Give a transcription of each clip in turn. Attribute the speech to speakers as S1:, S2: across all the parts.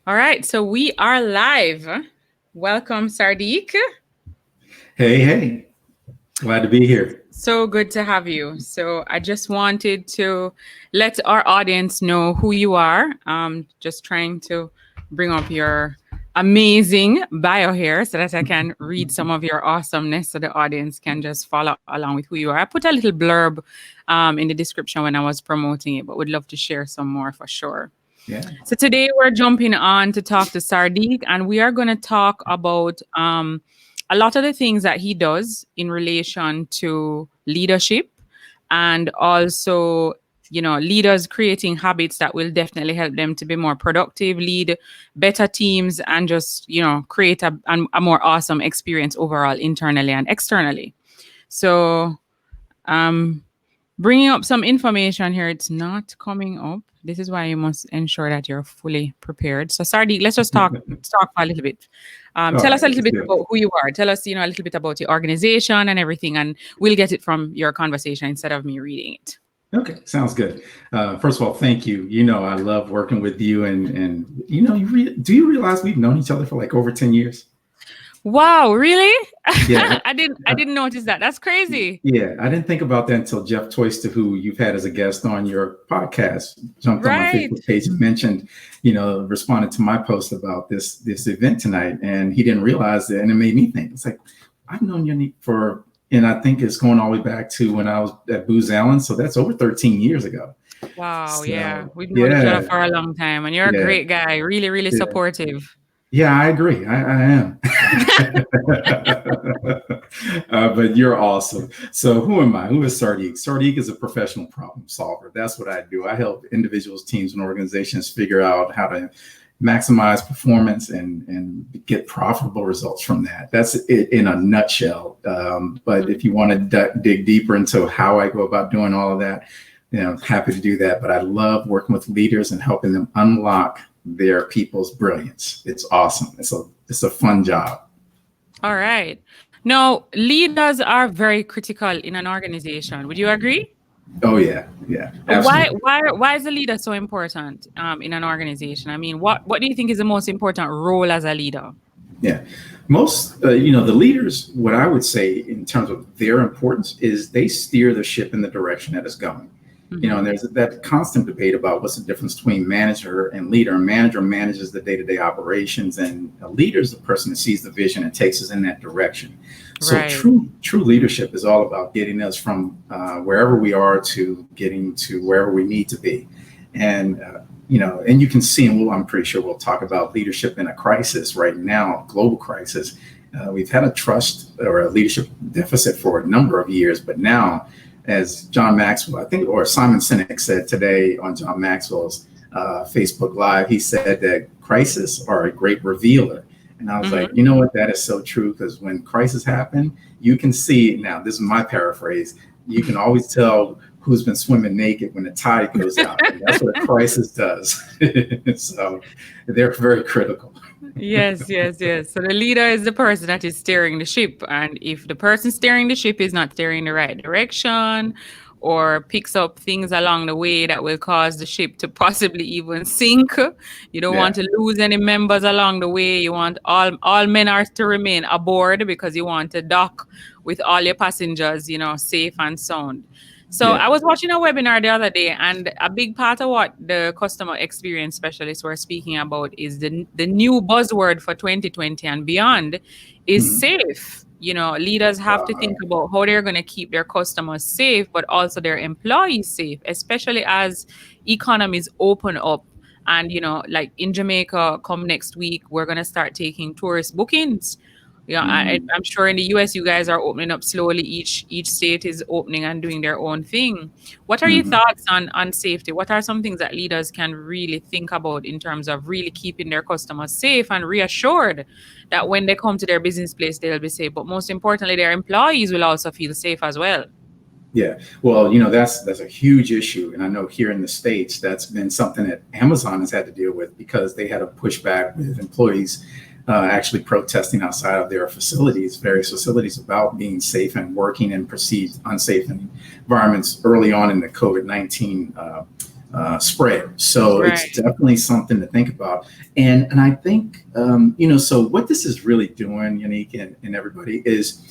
S1: All right, so we are live. Welcome, Sardek.
S2: Hey, hey, glad to be here.
S1: So good to have you. So I just wanted to let our audience know who you are. Just trying to bring up your amazing bio here so that I can read some of your awesomeness so the audience can just follow along with who you are. I put a little blurb in the description when I was promoting it, but would love to share some more for sure.
S2: Yeah.
S1: So today we're jumping on to talk to Sardek, and we are going to talk about a lot of the things that he does in relation to leadership, and also, leaders creating habits that will definitely help them to be more productive, lead better teams, and just create a more awesome experience overall, internally and externally. So um bringing up some information here. It's not coming up. This is why you must ensure that you're fully prepared. So, Sardi, let's just talk for a little bit.
S2: All
S1: Tell us
S2: right,
S1: a little
S2: let's
S1: bit
S2: do it.
S1: about who you are. Tell us, a little bit about your organization and everything, and we'll get it from your conversation instead of me reading it.
S2: Okay, sounds good. First of all, thank you. I love working with you, and do you realize we've known each other for like over 10 years?
S1: Wow, really?
S2: Yeah,
S1: I didn't notice that. That's crazy.
S2: yeah. I didn't think about that until Jeff Toyster, who you've had as a guest on your podcast, jumped on my
S1: Right.
S2: Facebook page and mentioned, responded to my post about this event tonight, and he didn't realize it, and it made me think. It's like I've known you for. And I think it's going all the way back to when I was at Booz Allen. So that's over 13 years ago.
S1: Wow, yeah.
S2: So
S1: We've known each other
S2: yeah,
S1: for a long time, and you're a
S2: yeah,
S1: great guy. Really, really
S2: yeah.
S1: supportive.
S2: Yeah, I agree. I am. But you're awesome. So who am I? Who is Sardek? Sardek is a professional problem solver. That's what I do. I help individuals, teams, and organizations figure out how to maximize performance and get profitable results from that. That's it in a nutshell. But if you want to dig deeper into how I go about doing all of that, happy to do that. But I love working with leaders and helping them unlock their people's brilliance. It's awesome. It's a fun job.
S1: All right. Now, leaders are very critical in an organization. Would you agree?
S2: Oh yeah,
S1: Why
S2: absolutely.
S1: why why is the leader so important in an organization? I mean, what do you think is the most important role as a leader?
S2: Yeah. Most, the leaders, what I would say in terms of their importance is they steer the ship in the direction that it's going. And
S1: Hmm.
S2: there's that constant debate about what's the difference between manager and leader. A manager manages the day-to-day operations, and a leader is the person that sees the vision and takes us in that direction. So
S1: Right.
S2: true leadership is all about getting us from wherever we are to getting to wherever we need to be. And and you can see, and I'm pretty sure we'll talk about leadership in a crisis right now, global crisis. We've had a trust or a leadership deficit for a number of years, but now, as John Maxwell, I think, or Simon Sinek said today on John Maxwell's Facebook Live, he said that crises are a great revealer. And I was like,
S1: Hmm.
S2: you know what? That is so true, because when crises happen, you can see, now this is my paraphrase, you can always tell who's been swimming naked when the tide goes out. And that's what a crisis does. So they're very critical.
S1: Yes, yes, yes. So the leader is the person that is steering the ship. And if the person steering the ship is not steering the right direction or picks up things along the way that will cause the ship to possibly even sink, you don't want
S2: Yeah.
S1: to lose any members along the way. You want all men are to remain aboard because you want to dock with all your passengers, safe and sound. So I
S2: Yeah.
S1: was watching a webinar the other day, and a big part of what the customer experience specialists were speaking about is the new buzzword for 2020 and beyond is
S2: Mhm.
S1: safe. Leaders have to think about how they're going to keep their customers safe, but also their employees safe, especially as economies open up. And like in Jamaica, come next week, we're going to start taking tourist bookings. Yeah,
S2: Mhm.
S1: I'm sure in the US you guys are opening up slowly. Each state is opening and doing their own thing. What are your
S2: Mhm.
S1: thoughts on safety? What are some things that leaders can really think about in terms of really keeping their customers safe and reassured that when they come to their business place they'll be safe, but most importantly their employees will also feel safe as well.
S2: Yeah, well, that's a huge issue, and I know here in the States that's been something that Amazon has had to deal with, because they had to push back with employees actually protesting outside of their facilities, various facilities, about being safe and working in perceived unsafe environments early on in the COVID-19 spread. So it's
S1: Right.
S2: definitely something to think about. And I think, so what this is really doing, Unique and everybody, is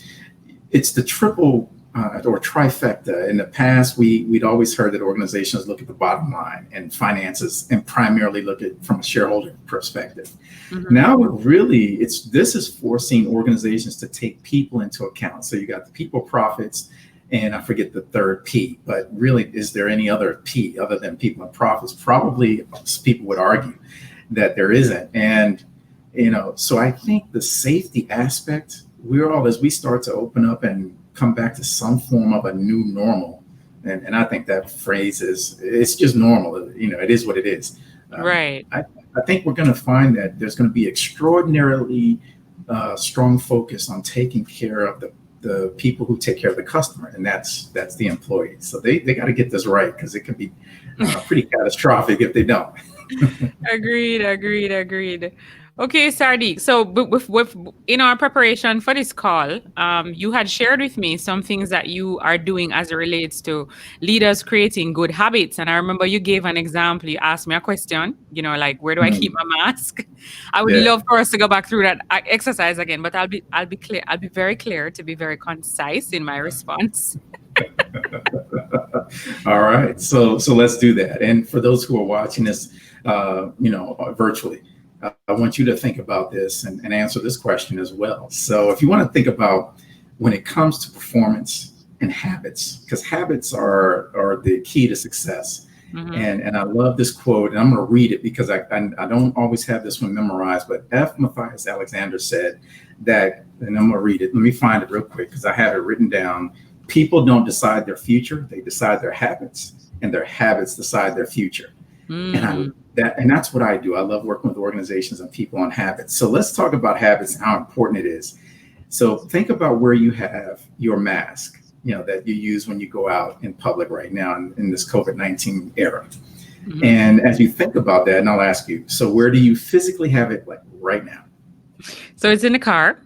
S2: it's the triple or trifecta. In the past, we'd always heard that organizations look at the bottom line and finances and primarily look at from a shareholder perspective.
S1: Hmm.
S2: Now, really, this is forcing organizations to take people into account. So you got the people profits, and I forget the third P, but really, is there any other P other than people and profits? Probably people would argue that there isn't. And, so I think the safety aspect, we're all, as we start to open up and come back to some form of a new normal, and I think that phrase it's just normal. It is what it is. Um,
S1: Right.
S2: I, I think we're going to find that there's going to be extraordinarily strong focus on taking care of the people who take care of the customer, and that's the employee. So they got to get this right, because it can be pretty catastrophic if they don't.
S1: Agreed, agreed, agreed. Okay, Sardi. So, with in our preparation for this call, you had shared with me some things that you are doing as it relates to leaders creating good habits. And I remember you gave an example. You asked me a question, like where do I keep
S2: Mm,
S1: my mask? I would
S2: yeah.
S1: love for us to go back through that exercise again, but I'll be clear. I'll be very clear to be very concise in my response.
S2: All right. So let's do that. And for those who are watching this, virtually, I want you to think about this and answer this question as well. So if you want to think about when it comes to performance and habits, because habits are the key to success.
S1: Hmm.
S2: And I love this quote, and I'm going to read it because I don't always have this one memorized, but F. Matthias Alexander said that, and I'm going to read it. Let me find it real quick because I have it written down. People don't decide their future; they decide their habits, and their habits decide their future. And I
S1: Mm.
S2: and that's what I do. I love working with organizations and people on habits. So let's talk about habits and how important it is. So think about where you have your mask, that you use when you go out in public right now in this COVID-19 era.
S1: Hmm.
S2: And as you think about that, and I'll ask you, so where do you physically have it, like right now?
S1: So it's in the car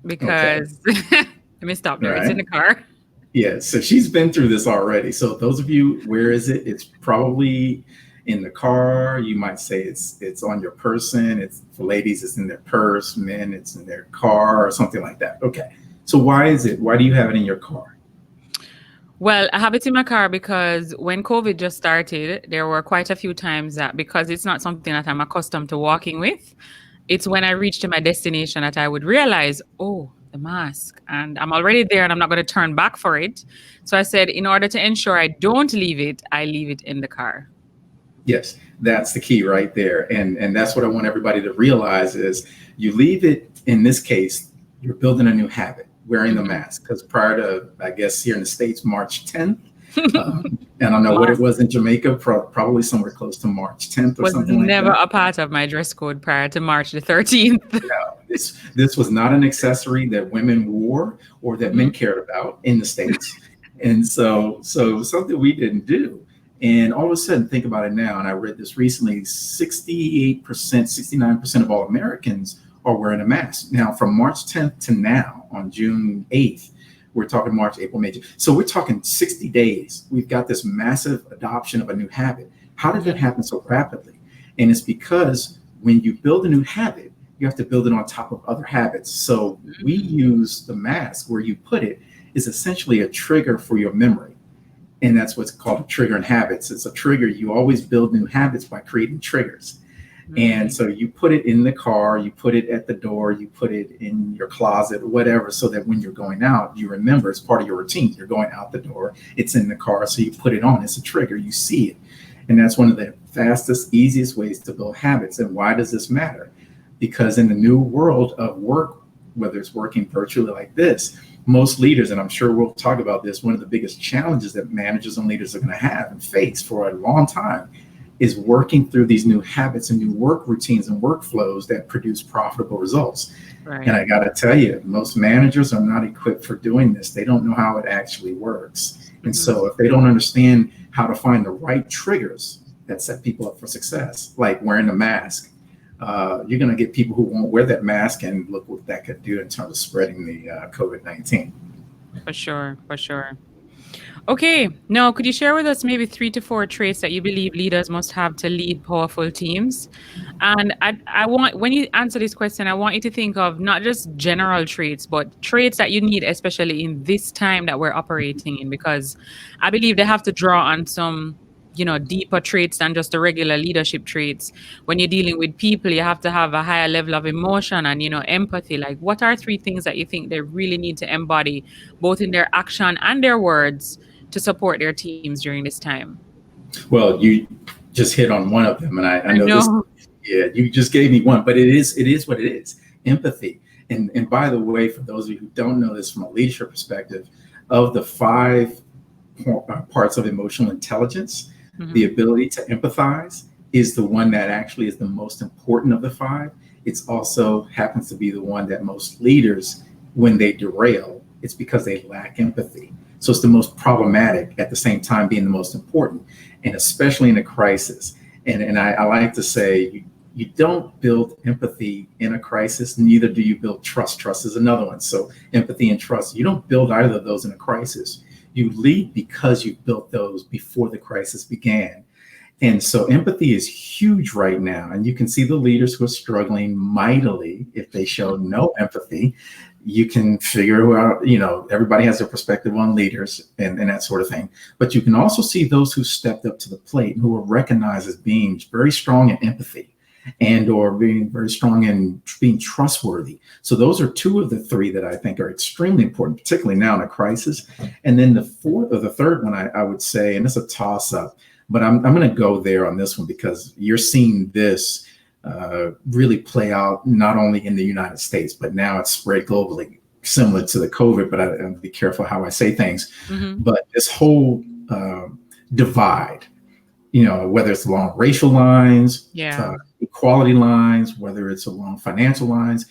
S2: Okay.
S1: because let me stop
S2: All
S1: there. It's in
S2: right.
S1: the car.
S2: Yeah, so she's been through this already. So those of you, where is it? It's probably in the car. You might say it's on your person. It's for ladies, it's in their purse. Men, it's in their car or something like that. Okay. So why is it? Why do you have it in your car?
S1: Well, I have it in my car because when COVID just started, there were quite a few times that because it's not something that I'm accustomed to walking with, it's when I reached to my destination that I would realize, oh, the mask, and I'm already there and I'm not going to turn back for it. So I said, in order to ensure I don't leave it, I leave it in the car.
S2: Yes, that's the key right there. And that's what I want everybody to realize is you leave it, in this case, you're building a new habit, wearing the
S1: Mhm.
S2: mask. Because prior to, I guess, here in the States, March 10th, and I don't know what it
S1: Mask
S2: was in Jamaica, probably somewhere close to March 10th or
S1: was
S2: something like
S1: never
S2: that.
S1: a part of my dress code prior to March the 13th.
S2: This was not an accessory that women wore or that men
S1: Mhm.
S2: cared about in the States. And so it was something we didn't do. And all of a sudden, think about it now. And I read this recently, 68%, 69% of all Americans are wearing a mask. Now, from March 10th to now, on June 8th, we're talking March, April, May. So we're talking 60 days. We've got this massive adoption of a new habit. How did that
S1: Mhm.
S2: happen so rapidly? And it's because when you build a new habit, you have to build it on top of other habits. So we
S1: Mhm.
S2: use the mask, where you put it is essentially a trigger for your memory. And that's what's called a trigger in habits. It's a trigger. You always build new habits by creating triggers. And
S1: Mm.
S2: so you put it in the car, you put it at the door, you put it in your closet, whatever, so that when you're going out, you remember it's part of your routine. You're going out the door, it's in the car, so you put it on. It's a trigger. You see it. And that's one of the fastest, easiest ways to build habits. And why does this matter? Because in the new world of work, whether it's working virtually like this, most leaders, and I'm sure we'll talk about this, one of the biggest challenges that managers and leaders are going to have and face for a long time is working through these new habits and new work routines and workflows that produce profitable results. And
S1: Right.
S2: I got to tell you, most managers are not equipped for doing this. They don't know how it actually works. And
S1: Mhm.
S2: so if they don't understand how to find the right triggers that set people up for success, like wearing a mask, you're going to get people who won't wear that mask, and look what that could do in terms of spreading the COVID-19.
S1: For sure. For sure. Okay. Now, could you share with us maybe 3 to 4 traits that you believe leaders must have to lead powerful teams? And I want, when you answer this question, I want you to think of not just general traits, but traits that you need, especially in this time that we're operating in, because I believe they have to draw on some, deeper traits than just the regular leadership traits. When you're dealing with people, you have to have a higher level of emotion and, empathy. Like, what are 3 things that you think they really need to embody, both in their action and their words, to support their teams during this time?
S2: Well, you just hit on one of them, and I
S1: I
S2: know this.
S1: know.
S2: Yeah, you just gave me one, but it is what it is. Empathy. And by the way, for those of you who don't know this from a leadership perspective, of the five parts of emotional intelligence, the
S1: Hmm.
S2: ability to empathize is the one that actually is the most important of the five. It's also happens to be the one that most leaders, when they derail, it's because they lack empathy. So it's the most problematic at the same time being the most important, and especially in a crisis. And I like to say, you don't build empathy in a crisis, neither do you build trust. Trust is another one. So empathy and trust, you don't build either of those in a crisis. You lead because you built those before the crisis began. And so empathy is huge right now. And you can see the leaders who are struggling mightily if they show no empathy. You can figure out, everybody has their perspective on leaders and that sort of thing. But you can also see those who stepped up to the plate and who are recognized as being very strong in empathy and or being very strong in being trustworthy. So those are two of the three that I think are extremely important, particularly now in a crisis. And then the fourth or the third one, I would say, and it's a toss up, but I'm going to go there on this one because you're seeing this really play out not only in the United States, but now it's spread globally, similar to the COVID, but I'll be careful how I say things.
S1: Hmm.
S2: But this whole divide, whether it's along racial lines,
S1: Yeah.
S2: equality lines, whether it's along financial lines,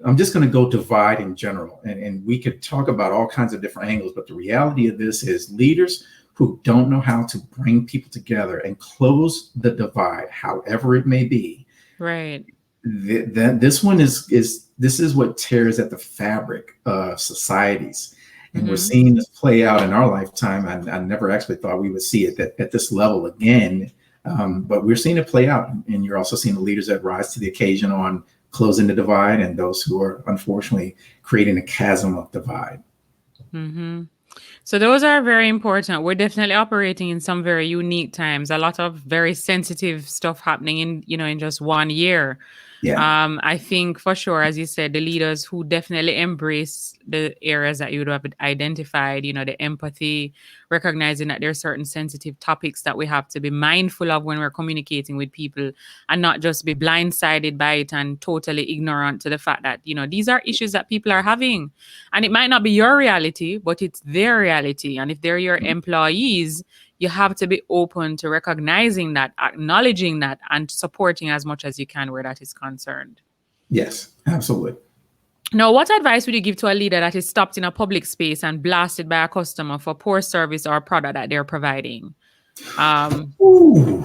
S2: I'm just going to go divide in general. And we could talk about all kinds of different angles, but the reality of this is leaders who don't know how to bring people together and close the divide, however it may be.
S1: Right.
S2: This one is what tears at the fabric of societies. And we're
S1: Hmm.
S2: seeing this play out in our lifetime. I never actually thought we would see it at this level again. But we're seeing it play out. And you're also seeing the leaders that rise to the occasion on closing the divide and those who are unfortunately creating a chasm of divide.
S1: Hmm. So those are very important. We're definitely operating in some very unique times. A lot of very sensitive stuff happening in just one year.
S2: Yeah.
S1: I think for sure, as you said, the leaders who definitely embrace the areas that you would have identified, the empathy, recognizing that there are certain sensitive topics that we have to be mindful of when we're communicating with people and not just be blindsided by it and totally ignorant to the fact that, these are issues that people are having. And it might not be your reality, but it's their reality. And if they're your employees, you have to be open to recognizing that, acknowledging that, and supporting as much as you can where that is concerned.
S2: Yes, absolutely.
S1: Now, what advice would you give to a leader that is stopped in a public space and blasted by a customer for poor service or product that they're providing? Um,
S2: Ooh.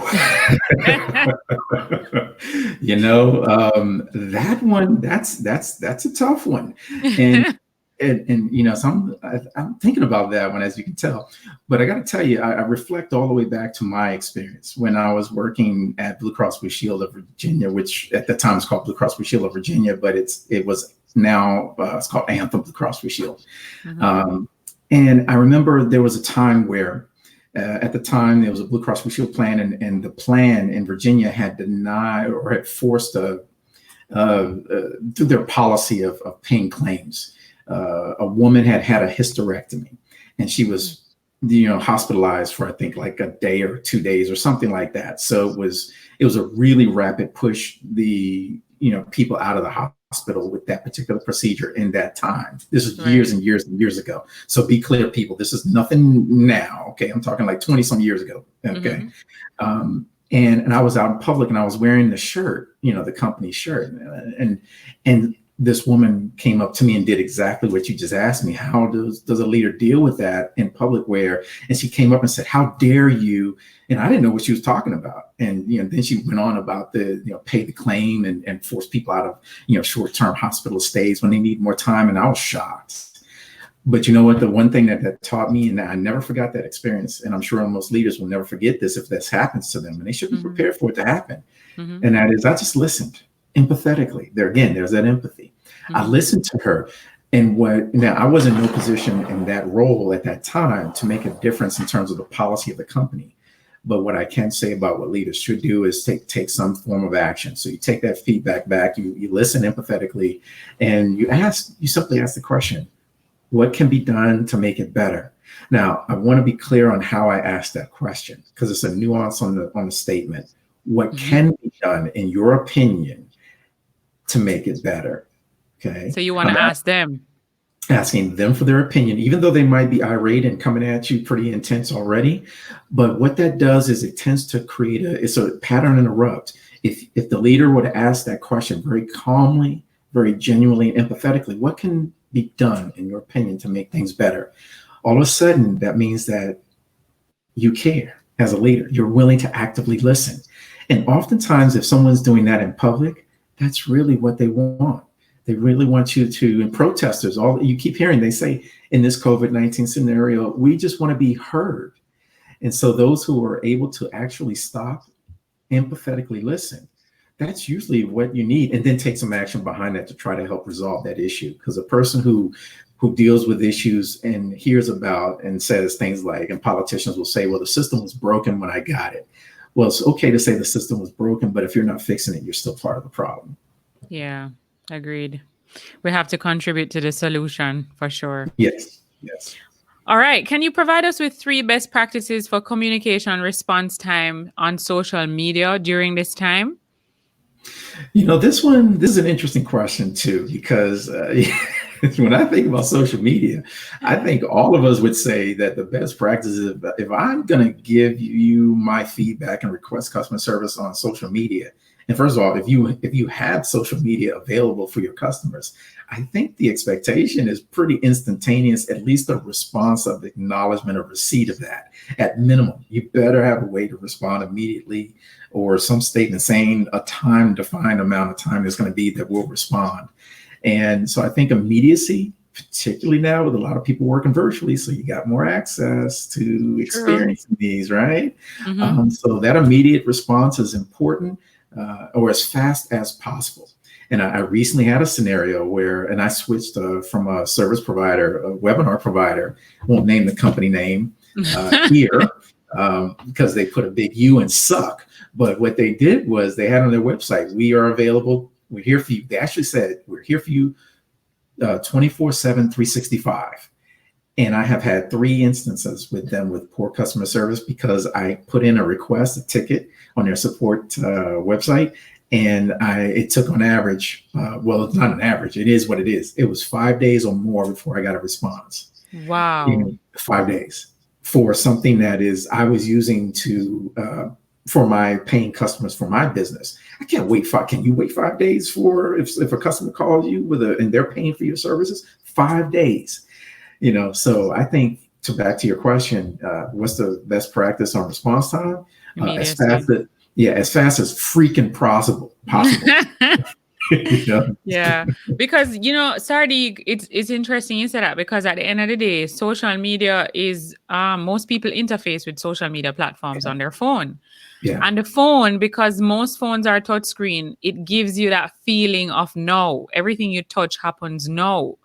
S2: That one, that's a tough one. And so I'm thinking about that one, as you can tell. But I got to tell you, I reflect all the way back to my experience when I was working at Blue Cross Blue Shield of Virginia, which at the time was called Blue Cross Blue Shield of Virginia, but it was now it's called Anthem Blue Cross Blue Shield.
S1: mhm.
S2: And I remember there was a time where at the time, there was a Blue Cross Blue Shield plan, and the plan in Virginia had denied or had forced through their policy of paying claims. A woman had a hysterectomy, and she was, hospitalized for I think like a day or 2 days or something like that. So it was a really rapid push. The people out of the hospital with that particular procedure in that time. This is years
S1: Right.
S2: and years and years ago. So be clear, people. This is nothing now. Okay, I'm talking like 20 some years ago. Okay,
S1: Hmm.
S2: and I was out in public and I was wearing the shirt, the company shirt, and this woman came up to me and did exactly what you just asked me. How does a leader deal with that in public wear? And she came up and said, "How dare you?" And I didn't know what she was talking about. And then she went on about the pay the claim and force people out of short-term hospital stays when they need more time. And I was shocked. But you know what? The one thing that taught me, and I never forgot that experience, and I'm sure most leaders will never forget this if this happens to them, and they should be prepared for it to happen. And that is, I just listened empathetically. There's that empathy. I listened to her. And now I was in no position in that role at that time to make a difference in terms of the policy of the company. But what I can say about what leaders should do is take some form of action. So you take that feedback back, you listen empathetically, and you simply ask the question, what can be done to make it better? Now, I want to be clear on how I ask that question, because it's a nuance on the statement. What can be done, in your opinion, to make it better? Okay.
S1: So you want to ask them.
S2: Asking them for their opinion, even though they might be irate and coming at you pretty intense already. But what that does is it tends to create it's a pattern interrupt. If the leader were to ask that question very calmly, very genuinely, and empathetically, what can be done, in your opinion, to make things better? All of a sudden, that means that you care as a leader. You're willing to actively listen. And oftentimes, if someone's doing that in public, that's really what they want. They really want you to, and protesters, all you keep hearing, they say in this COVID-19 scenario, we just want to be heard. And so those who are able to actually stop, empathetically listen, that's usually what you need. And then take some action behind that to try to help resolve that issue. Because a person who deals with issues and hears about and says things like, and politicians will say, well, the system was broken when I got it. Well, it's okay to say the system was broken, but if you're not fixing it, you're still part of the problem.
S1: Yeah. Agreed. We have to contribute to the solution for sure.
S2: Yes.
S1: All right. Can you provide us with 3 best practices for communication response time on social media during this time?
S2: This is an interesting question too, because when I think about social media, I think all of us would say that the best practice is if I'm going to give you my feedback and request customer service on social media. And first of all, if you have social media available for your customers, I think the expectation is pretty instantaneous, at least a response of acknowledgement or receipt of that. At minimum, you better have a way to respond immediately, or some statement saying a defined amount of time is going to be that we'll respond. And so I think immediacy, particularly now with a lot of people working virtually, so you got more access to experiencing these, right? So that immediate response is important. Or as fast as possible. And I recently had a scenario and I switched from a service provider, a webinar provider, I won't name the company name here because they put a big U in suck. But what they did was they had on their website, we are available. We're here for you. They actually said, we're here for you 24/7, 365. And I have had 3 instances with them with poor customer service because I put in a ticket on their support website. And it took on average, well, it's not an average. It is what it is. It was 5 days or more before I got a response.
S1: Wow.
S2: 5 days for something that I was using for my paying customers for my business. I can't wait. Can you wait 5 days if a customer calls you and they're paying for your services? 5 days. So I think back to your question, what's the best practice on response time? As fast as freaking possible.
S1: Yeah, because Sardek, it's interesting you said that, because at the end of the day, social media is most people interface with social media platforms on their phone.
S2: Yeah.
S1: And the phone, because most phones are touchscreen, it gives you that feeling of now. Everything you touch happens now.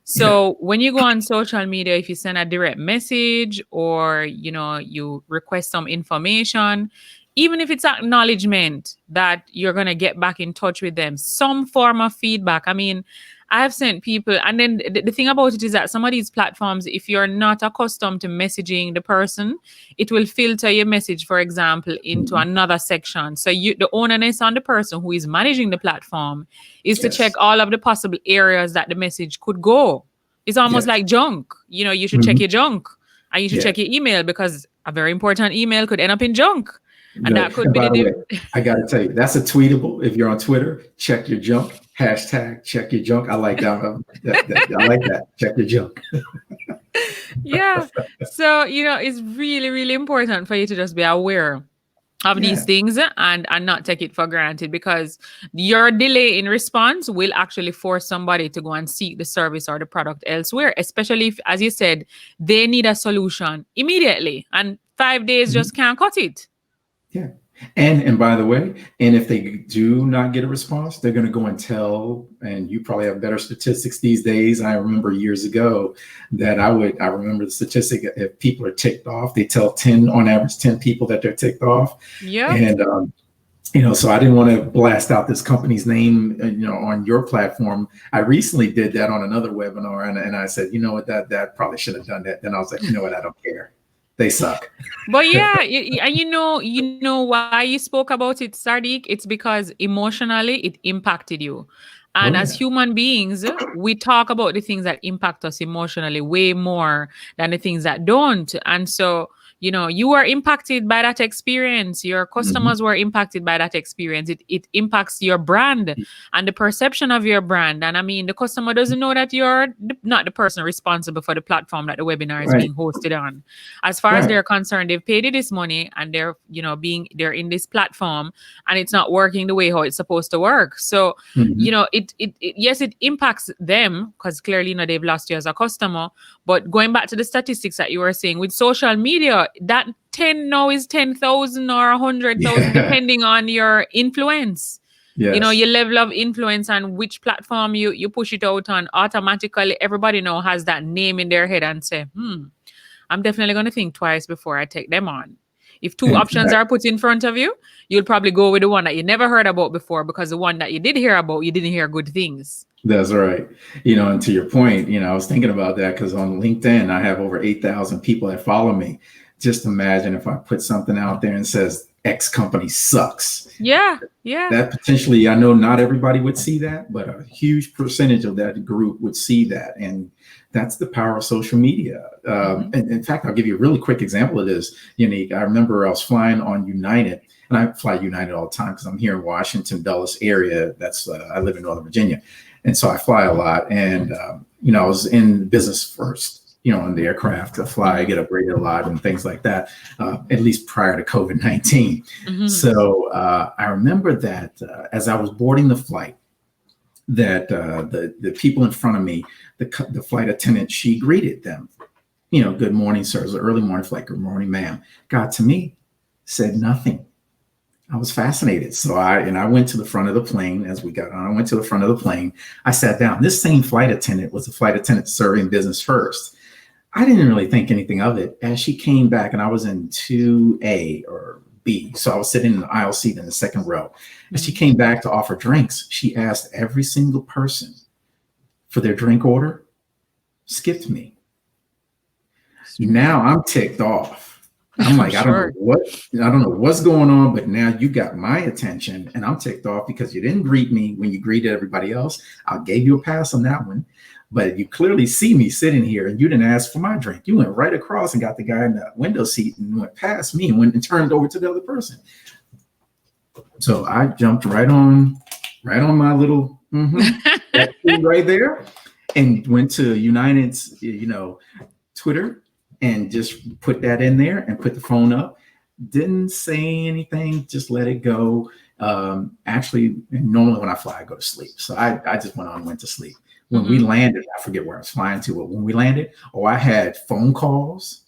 S1: So when you go on social media, if you send a direct message or, you request some information, even if it's acknowledgement that you're going to get back in touch with them, some form of feedback. I mean, I've sent people, and then the thing about it is that some of these platforms, if you're not accustomed to messaging the person, it will filter your message, for example, into another section. So the onus on the person who is managing the platform is to check all of the possible areas that the message could go. It's almost like junk. You should check your junk, and you should check your email, because a very important email could end up in junk. And that could be
S2: the way, I got to tell you, that's a tweetable. If you're on Twitter, check your junk. # check your junk. I like that. I like that. Check your junk.
S1: Yeah. So, it's really, really important for you to just be aware of
S2: Yeah.
S1: these things, and not take it for granted, because your delay in response will actually force somebody to go and seek the service or the product elsewhere, especially if, as you said, they need a solution immediately, and 5 days
S2: Mhm.
S1: just can't cut it.
S2: Yeah. And by the way, and if they do not get a response, they're going to go and tell, and you probably have better statistics these days. I remember years ago that I remember the statistic, if people are ticked off, they tell 10, on average, 10 people that they're ticked off.
S1: Yep.
S2: And, so I didn't want to blast out this company's name, on your platform. I recently did that on another webinar, and I said, you know what, that probably should have done that. Then I was like, you know what, I don't care. They suck.
S1: But yeah, and you know why you spoke about it, Sadiq? It's because emotionally it impacted you.
S2: Oh
S1: And as
S2: yeah.
S1: human beings, we talk about the things that impact us emotionally way more than the things that don't. And so, you were impacted by that experience. Your
S2: Mhm.
S1: customers were impacted by that experience. It impacts your brand and the perception of your brand. And I mean, the customer doesn't know that you're not the person responsible for the platform that the webinar is
S2: Right.
S1: being hosted on. As far as
S2: Right.
S1: they're concerned, they've paid you this money, and they're in this platform, and it's not working the way how it's supposed to work. So,
S2: Mhm.
S1: yes, it impacts them, because clearly, they've lost you as a customer. But going back to the statistics that you were saying with social media, that 10 now is 10,000 or 100,000,
S2: Yeah.
S1: depending on your influence.
S2: Yes.
S1: Your level of influence and which platform you push it out on. Automatically, everybody now has that name in their head and say, I'm definitely going to think twice before I take them on. If two options
S2: Exactly.
S1: are put in front of you, you'll probably go with the one that you never heard about before, because the one that you did hear about, you didn't hear good things.
S2: That's right. And to your point, I was thinking about that because on LinkedIn, I have over 8,000 people that follow me. Just imagine if I put something out there and says X company sucks.
S1: Yeah, yeah.
S2: That potentially, I know not everybody would see that, but a huge percentage of that group would see that. And that's the power of social media.
S1: Hmm.
S2: And in fact, I'll give you a really quick example of this, Unique. I remember I was flying on United, and I fly United all the time because I'm here in Washington, Dulles area. I live in Northern Virginia. And so I fly a lot. And, I was in business first, in the aircraft. I fly, I get upgraded a lot and things like that, at least prior to COVID-19.
S1: Hmm.
S2: So I remember that as I was boarding the flight, that the people in front of me, the flight attendant, she greeted them, good morning, sir. It was an early morning flight. Good morning, ma'am. Got to me, said nothing. I was fascinated. So I went to the front of the plane as we got on. I went to the front of the plane. I sat down. This same flight attendant was a flight attendant serving business first. I didn't really think anything of it. As she came back, and I was in 2A or B, so I was sitting in the aisle seat in the second row. As she
S1: Hmm.
S2: came back to offer drinks, she asked every single person for their drink order, skipped me. Now I'm ticked off. I'm
S1: I'm
S2: like,
S1: sure.
S2: I don't know what's going on, but now you got my attention, and I'm ticked off because you didn't greet me when you greeted everybody else. I gave you a pass on that one, but you clearly see me sitting here, and you didn't ask for my drink. You went right across and got the guy in the window seat and went past me and went and turned over to the other person. So I jumped right on my little that seat right there, and went to United's, Twitter, and just put that in there and put the phone up. Didn't say anything, just let it go. Actually, normally when I fly, I go to sleep. So I just went on and went to sleep. When we
S1: Hmm.
S2: landed, I forget where I was flying to, but when we landed, I had phone calls.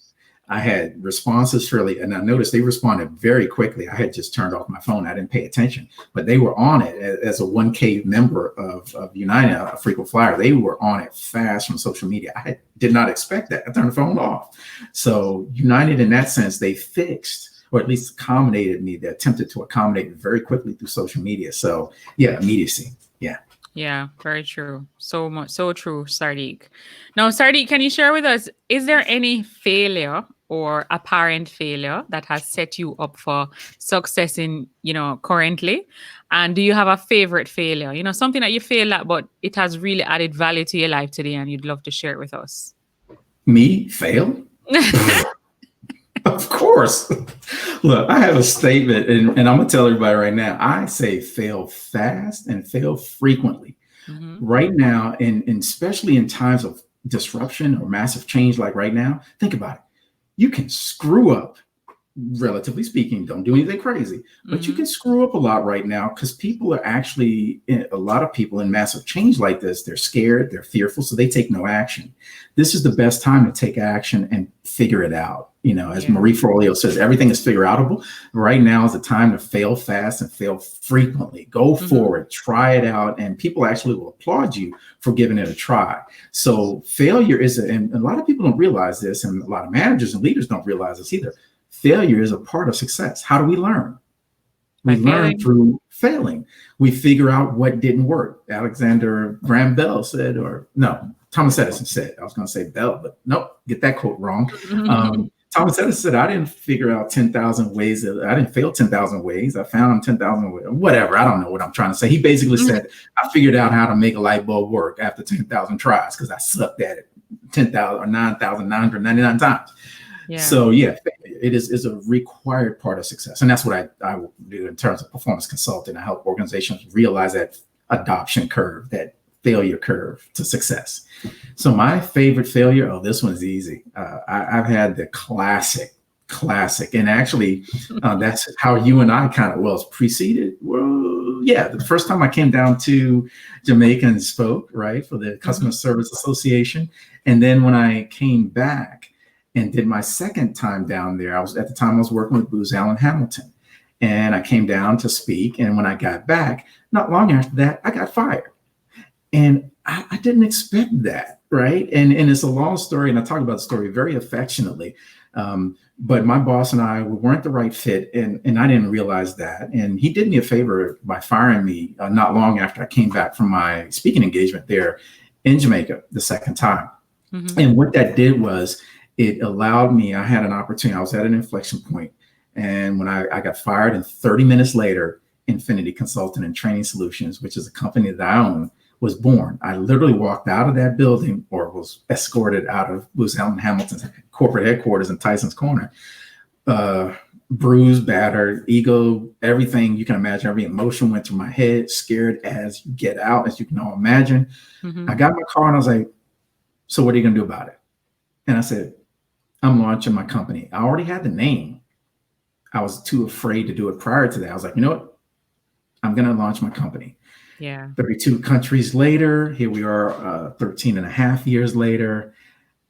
S2: I had responses fairly, and I noticed they responded very quickly. I had just turned off my phone. I didn't pay attention, but they were on it as a 1K member of United, a frequent flyer. They were on it fast from social media. Did not expect that. I turned the phone off. So United, in that sense, they fixed, or at least accommodated me. They attempted to accommodate me very quickly through social media. So yeah, immediacy. Yeah.
S1: Yeah, very true. So much, so true, Sardik. Now, Sardik, can you share with us, is there any failure or apparent failure that has set you up for success in, currently? And do you have a favorite failure? Something that you failed at, but it has really added value to your life today, and you'd love to share it with us.
S2: Me fail? Of course. Look, I have a statement, and I'm going to tell everybody right now. I say fail fast and fail frequently.
S1: Hmm.
S2: Right now, and especially in times of disruption or massive change like right now, think about it. You can screw up relatively speaking. Don't do anything crazy, but you
S1: Mm-hmm.
S2: can screw up a lot right now because people are actually, a lot of people in massive change like this, they're scared, they're fearful, so they take no action. This is the best time to take action and figure it out. As
S1: Yeah.
S2: Marie Forleo says, everything is figure outable. Right now is the time to fail fast and fail frequently. Go
S1: Mm-hmm.
S2: forward, try it out, and people actually will applaud you for giving it a try. So failure is, and a lot of people don't realize this, and a lot of managers and leaders don't realize this either. Failure is a part of success. How do we learn? We
S1: By
S2: learn
S1: failing.
S2: through failing. We figure out what didn't work. Alexander Graham Bell said, or no, Thomas Edison said, I was going to say Bell, but nope, get that quote wrong. Thomas Edison said, I didn't figure out 10,000 ways. I didn't fail 10,000 ways. I found 10,000 ways, whatever. I don't know what I'm trying to say. He basically said, I figured out how to make a light bulb work after 10,000 tries because I sucked at it 10,000 or 9,999 times.
S1: Yeah.
S2: So yeah, it is a required part of success. And that's what I will do in terms of performance consulting. I help organizations realize that adoption curve, that failure curve to success. So my favorite failure, oh, this one's easy. I've had the classic, and actually that's how you and I kind of was preceded. Well, yeah, the first time I came down to Jamaica and spoke, right, for the Customer Service Association. And then when I came back and did my second time down there, I was working with Booz Allen Hamilton, and I came down to speak. And when I got back, not long after that, I got fired. And I didn't expect that, right? And it's a long story, and I talk about the story very affectionately. But my boss and I, we weren't the right fit, and I didn't realize that. And he did me a favor by firing me not long after I came back from my speaking engagement there in Jamaica the second time. Mm-hmm. And what that did was it allowed me, I had an opportunity. I was at an inflection point. And when I got fired, and 30 minutes later, Infinity Consulting and Training Solutions, which is a company that I own, was born. I literally walked out of that building, or was escorted out of Booz Allen Hamilton's corporate headquarters in Tyson's Corner. Bruised, battered, ego, everything you can imagine, every emotion went through my head, scared as you get out, as you can all imagine. Mm-hmm. I got in my car and I was like, so what are you going to do about it? And I said, I'm launching my company. I already had the name. I was too afraid to do it prior to that. I was like, you know what? I'm going to launch my company.
S1: Yeah.
S2: 32 countries later, here we are 13 and a half years later.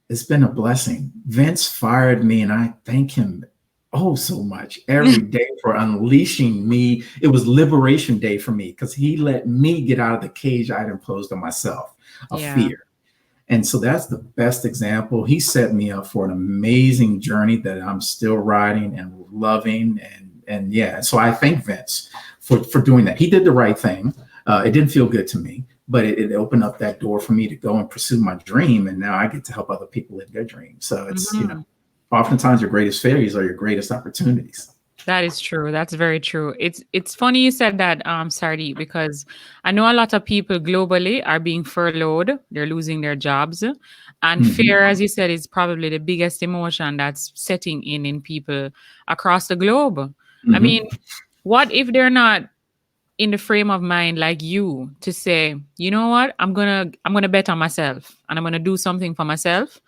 S2: It's been a blessing. Vince fired me, and I thank him so much every day for unleashing me. It was Liberation Day for me because he let me get out of the cage I'd imposed on myself of fear. And so that's the best example. He set me up for an amazing journey that I'm still riding and loving. And yeah, so I thank Vince for doing that. He did the right thing. It didn't feel good to me, but it opened up that door for me to go and pursue my dream. And now I get to help other people live their dreams. So it's, oftentimes your greatest failures are your greatest opportunities.
S1: That is true. That's very true. It's funny you said that, Sardek, because I know a lot of people globally are being furloughed. They're losing their jobs. And fear, as you said, is probably the biggest emotion that's setting in people across the globe. I mean, what if they're not in the frame of mind like you to say, you know what, I'm gonna bet on myself and I'm gonna do something for myself?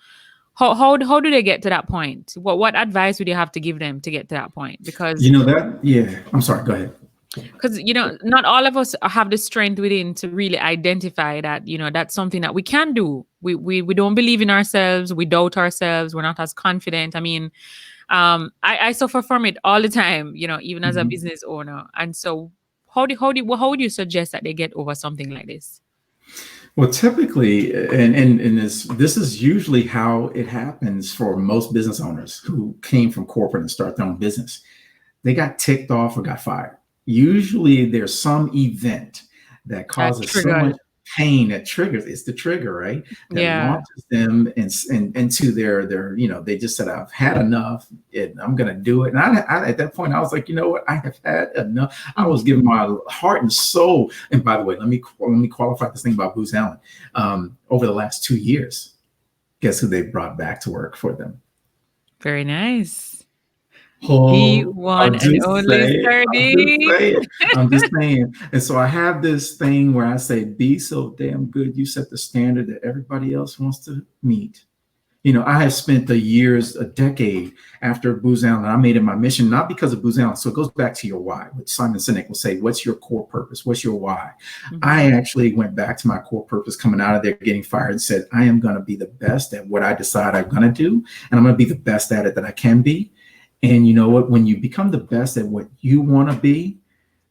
S1: How do they get to that point? What advice would you have to give them to get to that point? Because
S2: I'm sorry, go ahead.
S1: Because not all of us have the strength within to really identify that that's something that we can do. We don't believe in ourselves. We doubt ourselves. We're not as confident. I mean, I suffer from it all the time. Even as a business owner. And so, how would you suggest that they get over something like this?
S2: Well, typically, and this is usually how it happens for most business owners who came from corporate and start their own business. They got ticked off or got fired. Usually there's some event that causes so much pain that triggers. It's the trigger, right? That launches them into their they just said, I've had enough. I'm going to do it. And I at that point, I was like, you know what? I have had enough. I was giving my heart and soul. And by the way, let me qualify this thing about Booz Allen. Over the last 2 years, guess who they brought back to work for them?
S1: Very nice. The one and only Sardek.
S2: I'm just saying. And so I have this thing where I say, be so damn good. You set the standard that everybody else wants to meet. I have spent the years, a decade after Booz Allen, and I made it my mission, not because of Booz Allen. So it goes back to your why, which Simon Sinek will say, what's your core purpose? What's your why?
S1: Hmm.
S2: I actually went back to my core purpose coming out of there, getting fired, and said, I am going to be the best at what I decide I'm going to do. And I'm going to be the best at it that I can be. And you know what? When you become the best at what you want to be,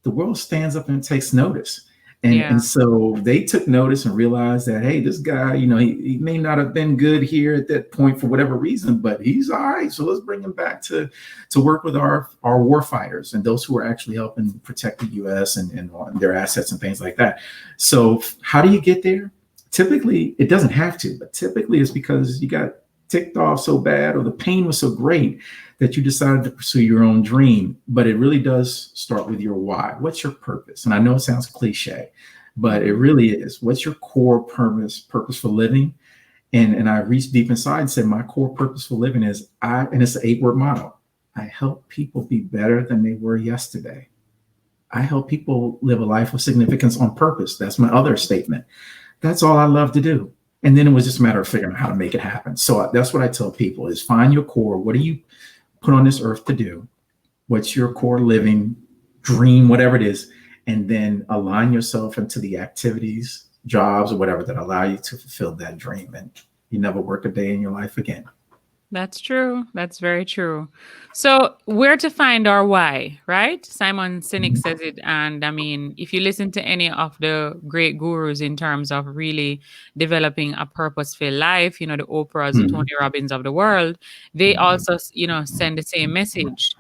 S2: the world stands up and takes notice. And
S1: Yeah.
S2: so they took notice and realized that, hey, this guy, he may not have been good here at that point for whatever reason, but he's all right. So let's bring him back to work with our war fighters and those who are actually helping protect the U.S. and their assets and things like that. So how do you get there? Typically, it doesn't have to, but typically it's because you got ticked off so bad or the pain was so great that you decided to pursue your own dream. But it really does start with your why. What's your purpose? And I know it sounds cliche, but it really is. What's your core purpose for living? And I reached deep inside and said, my core purpose for living is and it's an 8-word motto. I help people be better than they were yesterday. I help people live a life of significance on purpose. That's my other statement. That's all I love to do. And then it was just a matter of figuring out how to make it happen. So that's what I tell people is find your core. What do you put on this earth to do? What's your core living dream, whatever it is, and then align yourself into the activities, jobs, or whatever that allow you to fulfill that dream. And you never work a day in your life again.
S1: That's true. That's very true. So, where to find our why, right? Simon Sinek says it. And I mean, if you listen to any of the great gurus in terms of really developing a purposeful life, the Oprahs, the Tony
S2: Mhm.
S1: Robbins of the world, they also, send the same message.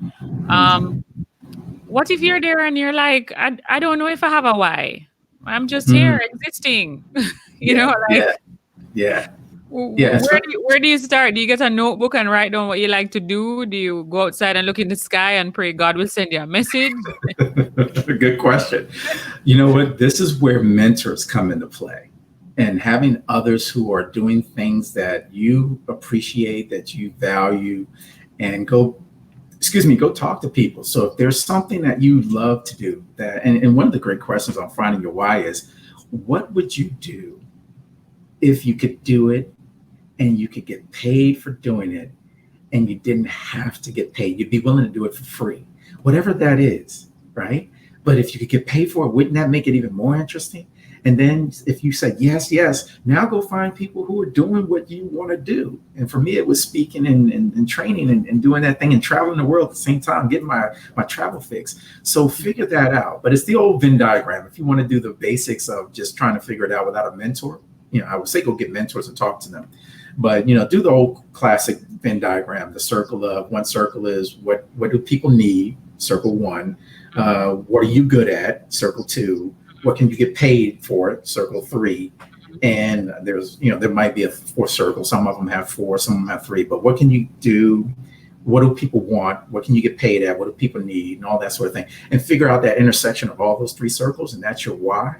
S1: Um, what if you're there and you're like, I don't know if I have a why? I'm just here
S2: Mhm.
S1: existing,
S2: Yeah,
S1: like,
S2: yeah, yeah, yeah.
S1: where do you start? Do you get a notebook and write down what you like to do? Do you go outside and look in the sky and pray God will send you a message?
S2: Good question. You know what? This is where mentors come into play. And having others who are doing things that you appreciate, that you value, and go talk to people. So if there's something that you love to do, and one of the great questions on finding your why is, what would you do if you could do it and you could get paid for doing it and you didn't have to get paid? You'd be willing to do it for free, whatever that is, right? But if you could get paid for it, wouldn't that make it even more interesting? And then if you said yes, yes, now go find people who are doing what you want to do. And for me, it was speaking and training and doing that thing and traveling the world at the same time, getting my travel fix. So figure that out. But it's the old Venn diagram. If you want to do the basics of just trying to figure it out without a mentor, I would say go get mentors and talk to them. But do the old classic Venn diagram. The circle of one circle is what do people need? Circle one.
S1: Mhm,
S2: What are you good at? Circle two. What can you get paid for it? Circle three.
S1: mhm.
S2: And there might be a fourth circle. Some of them have four, some of them have three. But what can you do? What do people want? What can you get paid at? What do people need? And all that sort of thing. And figure out that intersection of all those three circles, and that's your why.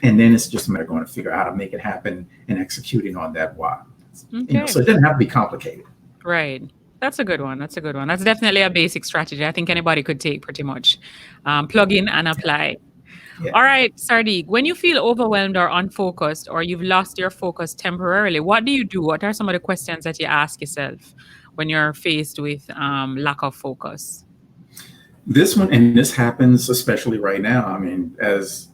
S2: And then it's just a matter of going to figure out how to make it happen and executing on that why.
S1: Okay.
S2: So it doesn't have to be complicated.
S1: Right. That's a good one. That's a good one. That's definitely a basic strategy. I think anybody could take pretty much. Plug in and apply.
S2: Yeah.
S1: All right, Sardik, when you feel overwhelmed or unfocused or you've lost your focus temporarily, what do you do? What are some of the questions that you ask yourself when you're faced with lack of focus?
S2: This one, and this happens especially right now. I mean, as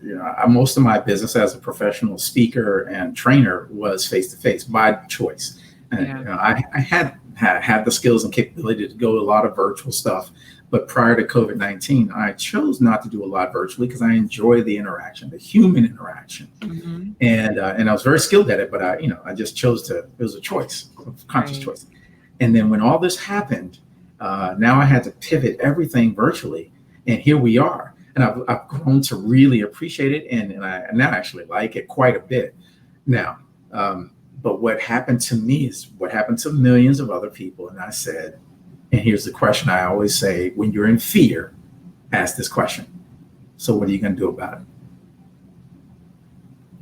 S2: most of my business as a professional speaker and trainer was face to face by choice. And
S1: Yeah.
S2: I had the skills and capability to go a lot of virtual stuff, but prior to COVID-19, I chose not to do a lot virtually because I enjoy the interaction, the human interaction,
S1: Hmm.
S2: and I was very skilled at it. But I just chose to. It was a choice, a conscious
S1: Right.
S2: choice. And then when all this happened, now I had to pivot everything virtually, and here we are. And I've grown to really appreciate it, and I now actually like it quite a bit now. But what happened to me is what happened to millions of other people. And I said, and here's the question I always say: when you're in fear, ask this question. So what are you going to do about it?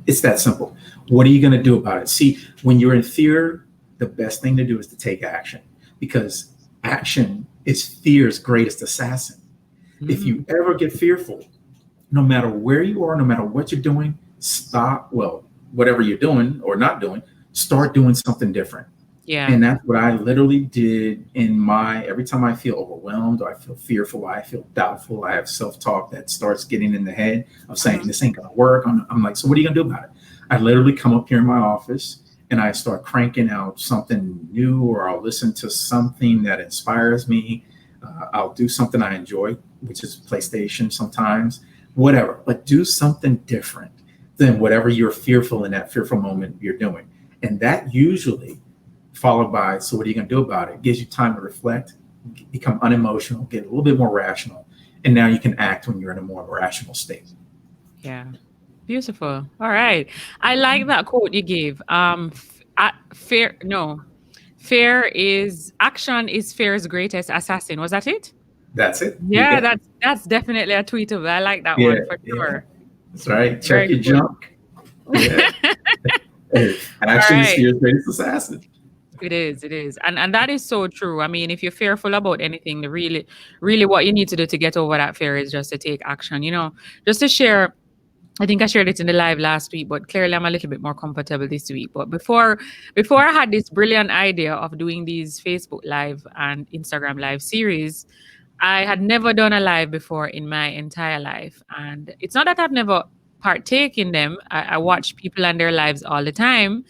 S2: It's that simple. What are you going to do about it? See, when you're in fear, the best thing to do is to take action, because action is fear's greatest assassin. If
S1: Mm.
S2: you ever get fearful, no matter where you are, no matter what you're doing, stop. Well, whatever you're doing or not doing, start doing something different.
S1: Yeah.
S2: And that's what I literally did in my, every time I feel overwhelmed or I feel fearful, I feel doubtful, I have self-talk that starts getting in the head of saying,
S1: Mhm.
S2: this ain't gonna work. I'm like, so what are you gonna do about it? I literally come up here in my office and I start cranking out something new, or I'll listen to something that inspires me. I'll do something I enjoy, which is PlayStation sometimes, whatever, but do something different than whatever you're fearful in that fearful moment you're doing. And that usually followed by, so what are you going to do about it? Gives you time to reflect, become unemotional, get a little bit more rational. And now you can act when you're in a more rational state.
S1: Yeah. Beautiful. All right. I like that quote you gave. Fear, no, fear is action is fear's greatest assassin. Was that it?
S2: That's it. You
S1: Yeah,
S2: got it.
S1: that's definitely a tweetable. I like that
S2: Yeah,
S1: one for
S2: yeah.
S1: sure.
S2: That's right. Check
S1: Very
S2: your
S1: good.
S2: junk. Yeah.
S1: All
S2: Action is
S1: right.
S2: fear's greatest assassin.
S1: It is, it is. And that is so true. I mean, if you're fearful about anything, the really what you need to do to get over that fear is just to take action. Just to share, I think I shared it in the live last week, but clearly I'm a little bit more comfortable this week. But before I had this brilliant idea of doing these Facebook live and Instagram live series, I had never done a live before in my entire life. And it's not that I've never partake in them. I watch people and their lives all the time,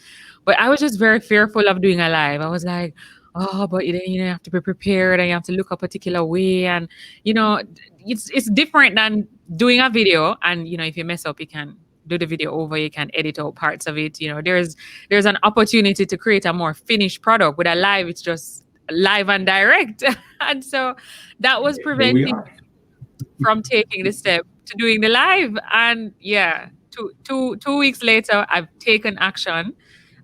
S1: but I was just very fearful of doing a live. I was like, oh, but then you have to be prepared and you have to look a particular way. And, it's different than doing a video. And, if you mess up, you can do the video over, you can edit out parts of it. There's an opportunity to create a more finished product. With a live, it's just live and direct. And so that was
S2: Here we
S1: preventing
S2: are.
S1: from taking the step to doing the live. And yeah, 2 weeks later, I've taken action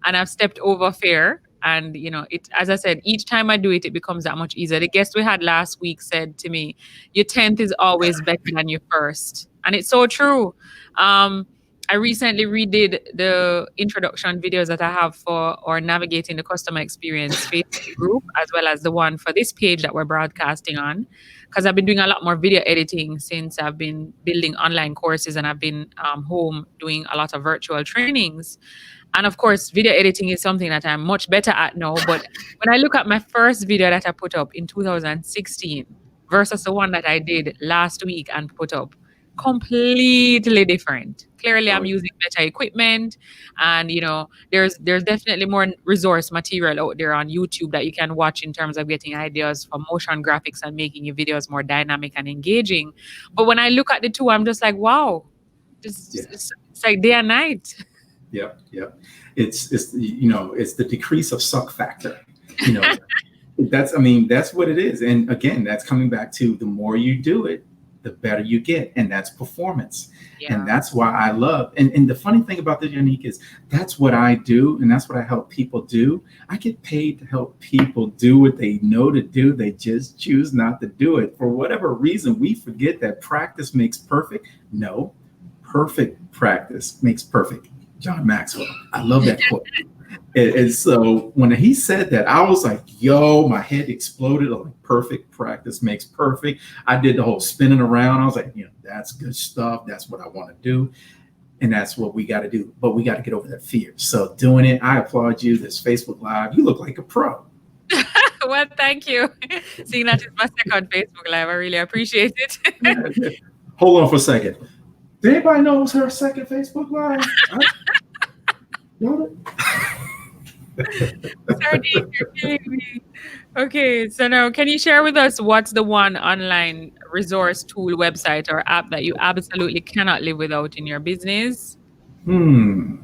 S1: and I've stepped over fear. And it, as I said, each time I do it, it becomes that much easier. The guest we had last week said to me, "Your 10th is always better than your first," and it's so true. Um, I recently redid the introduction videos that I have for or navigating the customer experience Facebook group, as well as the one for this page that we're broadcasting on, because I've been doing a lot more video editing since I've been building online courses and I've been home doing a lot of virtual trainings. And of course, video editing is something that I'm much better at now. But when I look at my first video that I put up in 2016 versus the one that I did last week and put up, completely different. Clearly,
S2: Oh,
S1: I'm using better equipment, and there's definitely more resource material out there on YouTube that you can watch in terms of getting ideas for motion graphics and making your videos more dynamic and engaging. But when I look at the two, I'm just like, wow,
S2: yeah.
S1: it's like day and night.
S2: Yep. Yep. It's the decrease of suck factor. You know, that's what it is. And again, that's coming back to the more you do it, the better you get. And that's performance. And
S1: Yeah.
S2: that's why I love, and the funny thing about the Unique is that's what I do. And that's what I help people do. I get paid to help people do what they know to do. They just choose not to do it. For whatever reason, we forget that practice makes perfect. No, perfect practice makes perfect. John Maxwell. I love that quote. And so when he said that, I was like, yo, my head exploded. I was like, perfect practice makes perfect. I did the whole spinning around. I was like, that's good stuff. That's what I want to do. And that's what we got to do. But we got to get over that fear. So doing it, I applaud you. This Facebook Live, you look like a pro.
S1: Well, thank you. Seeing that it's my second Facebook Live, I really appreciate it.
S2: Hold on for a second. Did anybody know it was her second Facebook Live?
S1: Sardek, you're killing me. Okay, so now can you share with us what's the one online resource tool, website, or app that you absolutely cannot live without in your business?
S2: Hmm.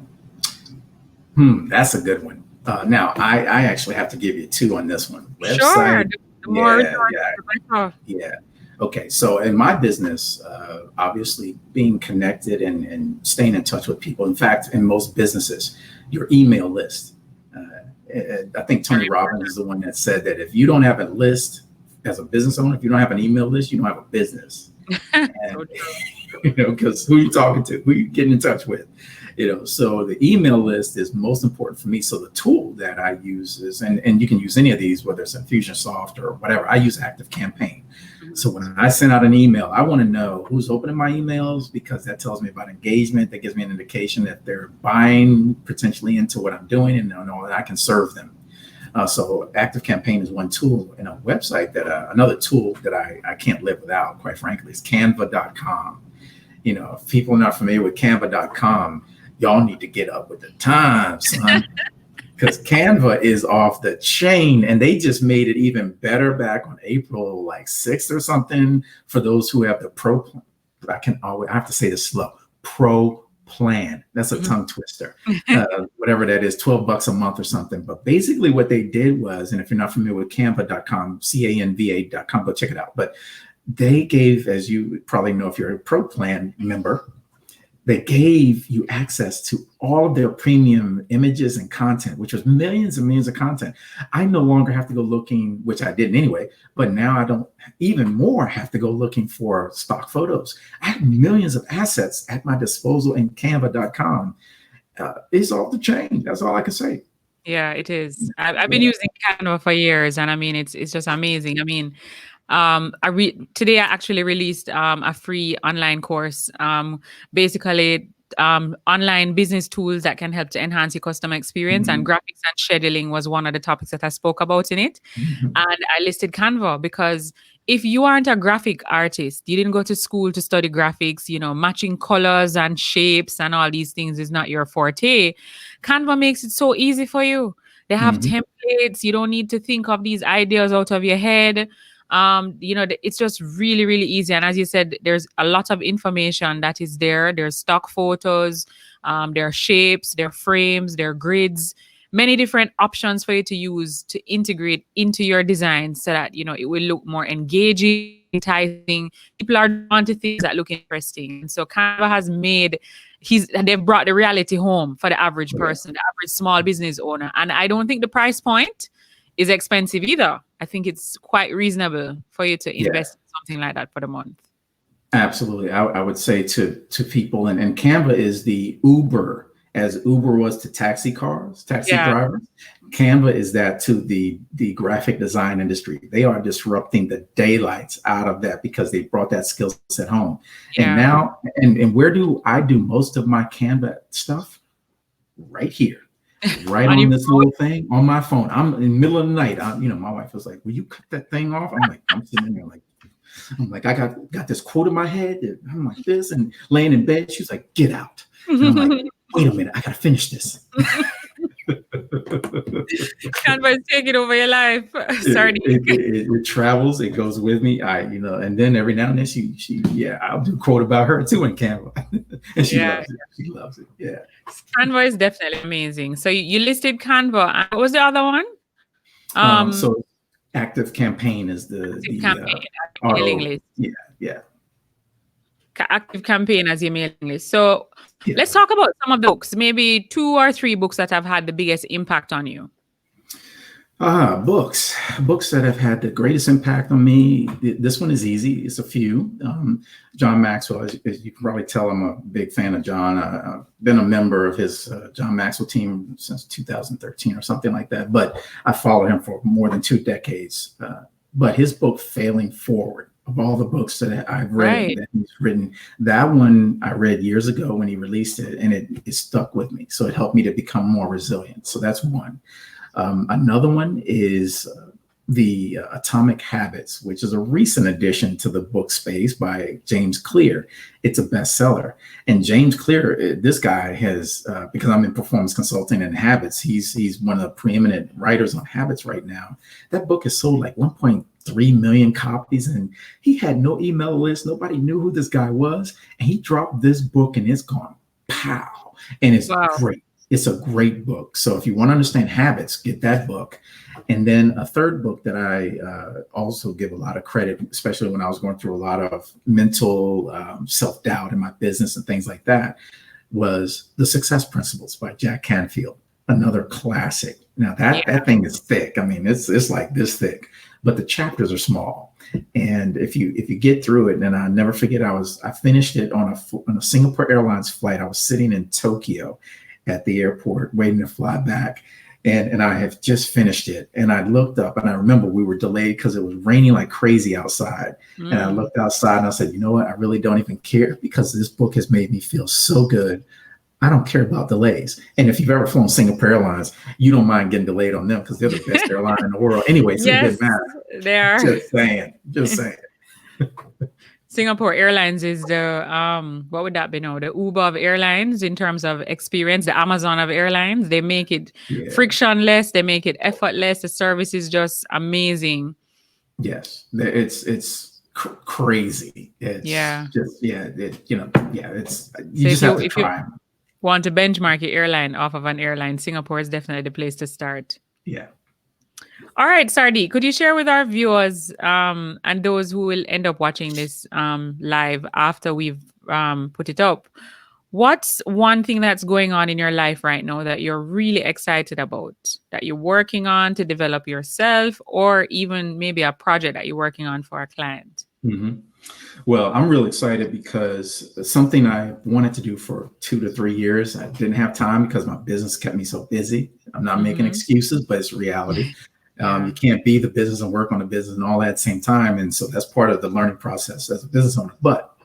S2: That's a good one. Now, I actually have to give you two on this one.
S1: Sure.
S2: Website.
S1: The more resources,
S2: Yeah,
S1: the better.
S2: yeah. Okay, so in my business, obviously being connected and staying in touch with people. In fact, in most businesses, your email list. I think Tony
S1: Very
S2: Robbins is the one that said that if you don't have a list as a business owner, if you don't have an email list, you don't have a business.
S1: important.
S2: And
S1: So true.
S2: because who you talking to, who you getting in touch with, so the email list is most important for me. So the tool that I use is, and you can use any of these, whether it's Infusionsoft or whatever. I use Active Campaign. So when I send out an email, I want to know who's opening my emails, because that tells me about engagement. That gives me an indication that they're buying potentially into what I'm doing, and I know that I can serve them. So Active Campaign is one tool, and a website that another tool that I can't live without, quite frankly, is Canva.com. You know, if people are not familiar with Canva.com, y'all need to get up with the times, son. Because Canva is off the chain, and they just made it even better back on April like 6th or something for those who have the pro. I have to say this slow. Pro plan. That's a tongue twister. Whatever that is, $12 a month or something. But basically, what they did was, and if you're not familiar with Canva.com, Canva.com, go check it out. But they gave, as you probably know if you're a pro plan member, they gave you access to all of their premium images and content, which was millions and millions of content. I no longer have to go looking, which I didn't anyway, but now I don't even more have to go looking for stock photos. I have millions of assets at my disposal in Canva.com. It's off the chain. That's all I can say.
S1: Yeah, it is. I've been using Canva for years, and I mean, it's just amazing. I mean, today I actually released a free online course, basically online business tools that can help to enhance your customer experience, and graphics and scheduling was one of the topics that I spoke about in it. And I listed Canva because if you aren't a graphic artist, you didn't go to school to study graphics, you know, matching colors and shapes and all these things is not your forte. Canva makes it so easy for you. They have templates. You don't need to think of these ideas out of your head. You know, it's just really, really easy. And as you said, there's a lot of information that is there. There's stock photos, there are shapes, there are frames, there are grids, many different options for you to use to integrate into your design so that, you know, it will look more engaging, enticing. People are drawn to things that look interesting. And so Canva has they've brought the reality home for the average person, the average small business owner. And I don't think the price point is expensive either. I think it's quite reasonable for you to invest in something like that for the month.
S2: Absolutely. I would say to people, and Canva is the Uber, as Uber was to taxi drivers. Canva is that to the graphic design industry. They are disrupting the daylights out of that because they brought that skill set home. And now, and where do I do most of my Canva stuff? Right here. Right on this little thing on my phone. I'm in the middle of the night. My wife was like, "Will you cut that thing off?" I'm sitting in there like, I got this quote in my head. I'm like this, and laying in bed. She's like, "Get out." And I'm like, "Wait a minute, I gotta finish this."
S1: Canva is taking over your life. Sorry.
S2: It travels. It goes with me. And then every now and then she I'll do a quote about her too in Canva, and she loves it. She loves it. Yeah.
S1: Canva is definitely amazing. So you listed Canva. And what was the other one?
S2: So Active Campaign is the
S1: campaign.
S2: Mailing list. Yeah.
S1: Active Campaign as your mailing list. So let's talk about some of the books, maybe 2 or 3 books that have had the biggest impact on you.
S2: Books that have had the greatest impact on me. This one is easy. It's a few. John Maxwell, as you can probably tell, I'm a big fan of John. I've been a member of his John Maxwell team since 2013 or something like that. But I followed him for more than 2 decades. But his book, Failing Forward, of all the books that I've read that he's written, that one I read years ago when he released it, and it stuck with me. So it helped me to become more resilient. So that's one. Another one is The Atomic Habits, which is a recent addition to the book space by James Clear. It's a bestseller. And James Clear, this guy has, because I'm in performance consulting and habits, he's one of the preeminent writers on habits right now. That book has sold like 1.3 million copies, and he had no email list. Nobody knew who this guy was. And he dropped this book and it's gone pow. And it's great. It's a great book. So if you want to understand habits, get that book. And then a third book that I also give a lot of credit, especially when I was going through a lot of mental self-doubt in my business and things like that, was The Success Principles by Jack Canfield, another classic. Now that thing is thick. I mean, it's like this thick, but the chapters are small. And if you get through it, and I'll never forget, I finished it on a Singapore Airlines flight. I was sitting in Tokyo at the airport waiting to fly back. And I have just finished it. And I looked up, and I remember we were delayed because it was raining like crazy outside. And I looked outside and I said, you know what? I really don't even care, because this book has made me feel so good. I don't care about delays. And if you've ever flown Singapore Airlines, you don't mind getting delayed on them because they're the best airline in the world anyway. So it
S1: Yes,
S2: didn't matter.
S1: they are.
S2: Just saying. Just saying.
S1: Singapore Airlines is the what would that be now? The Uber of airlines in terms of experience, the Amazon of airlines. They make it
S2: Yeah.
S1: frictionless, they make it effortless. The service is just amazing.
S2: Yes. It's crazy. It's
S1: Yeah.
S2: just, yeah, it's,
S1: So
S2: you just have to
S1: if you
S2: try 'em.
S1: want to benchmark your airline off of an airline, Singapore is definitely the place to start.
S2: Yeah.
S1: All right, Sardi, could you share with our viewers and those who will end up watching this live after we've put it up? What's one thing that's going on in your life right now that you're really excited about, that you're working on to develop yourself, or even maybe a project that you're working on for a client?
S2: hmm Well, I'm really excited because something I wanted to do for 2 to 3 years, I didn't have time because my business kept me so busy. I'm not making
S1: Mm-hmm.
S2: excuses, but it's reality. You
S1: Yeah.
S2: can't be the business and work on the business and all that at the same time. And so that's part of the learning process as a business owner. But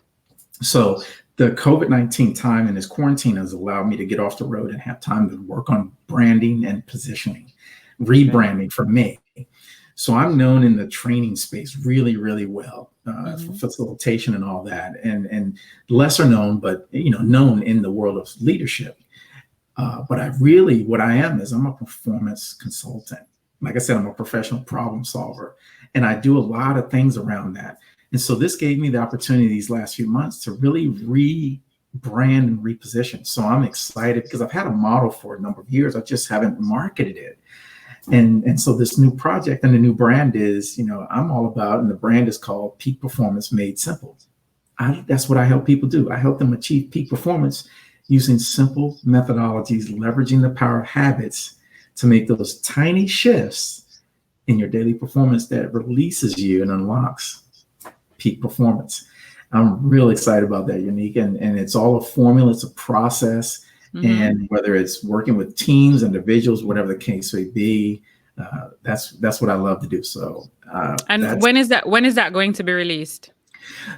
S2: so the COVID-19 time and this quarantine has allowed me to get off the road and have time to work on branding and positioning,
S1: Okay.
S2: rebranding for me. So I'm known in the training space really, really well for
S1: Mm-hmm.
S2: facilitation and all that, and lesser known, but known in the world of leadership. But what I am is I'm a performance consultant. Like I said, I'm a professional problem solver, and I do a lot of things around that. And so this gave me the opportunity these last few months to really rebrand and reposition. So I'm excited because I've had a model for a number of years. I just haven't marketed it. And so this new project and the new brand is, I'm all about, and the brand is called Peak Performance Made Simple. That's what I help people do. I help them achieve peak performance using simple methodologies, leveraging the power of habits to make those tiny shifts in your daily performance that releases you and unlocks peak performance. I'm really excited about that, Unique. And it's all a formula, it's a process.
S1: Mm-hmm.
S2: And whether it's working with teams, individuals, whatever the case may be, that's what I love to do. So,
S1: And when is that going to be released?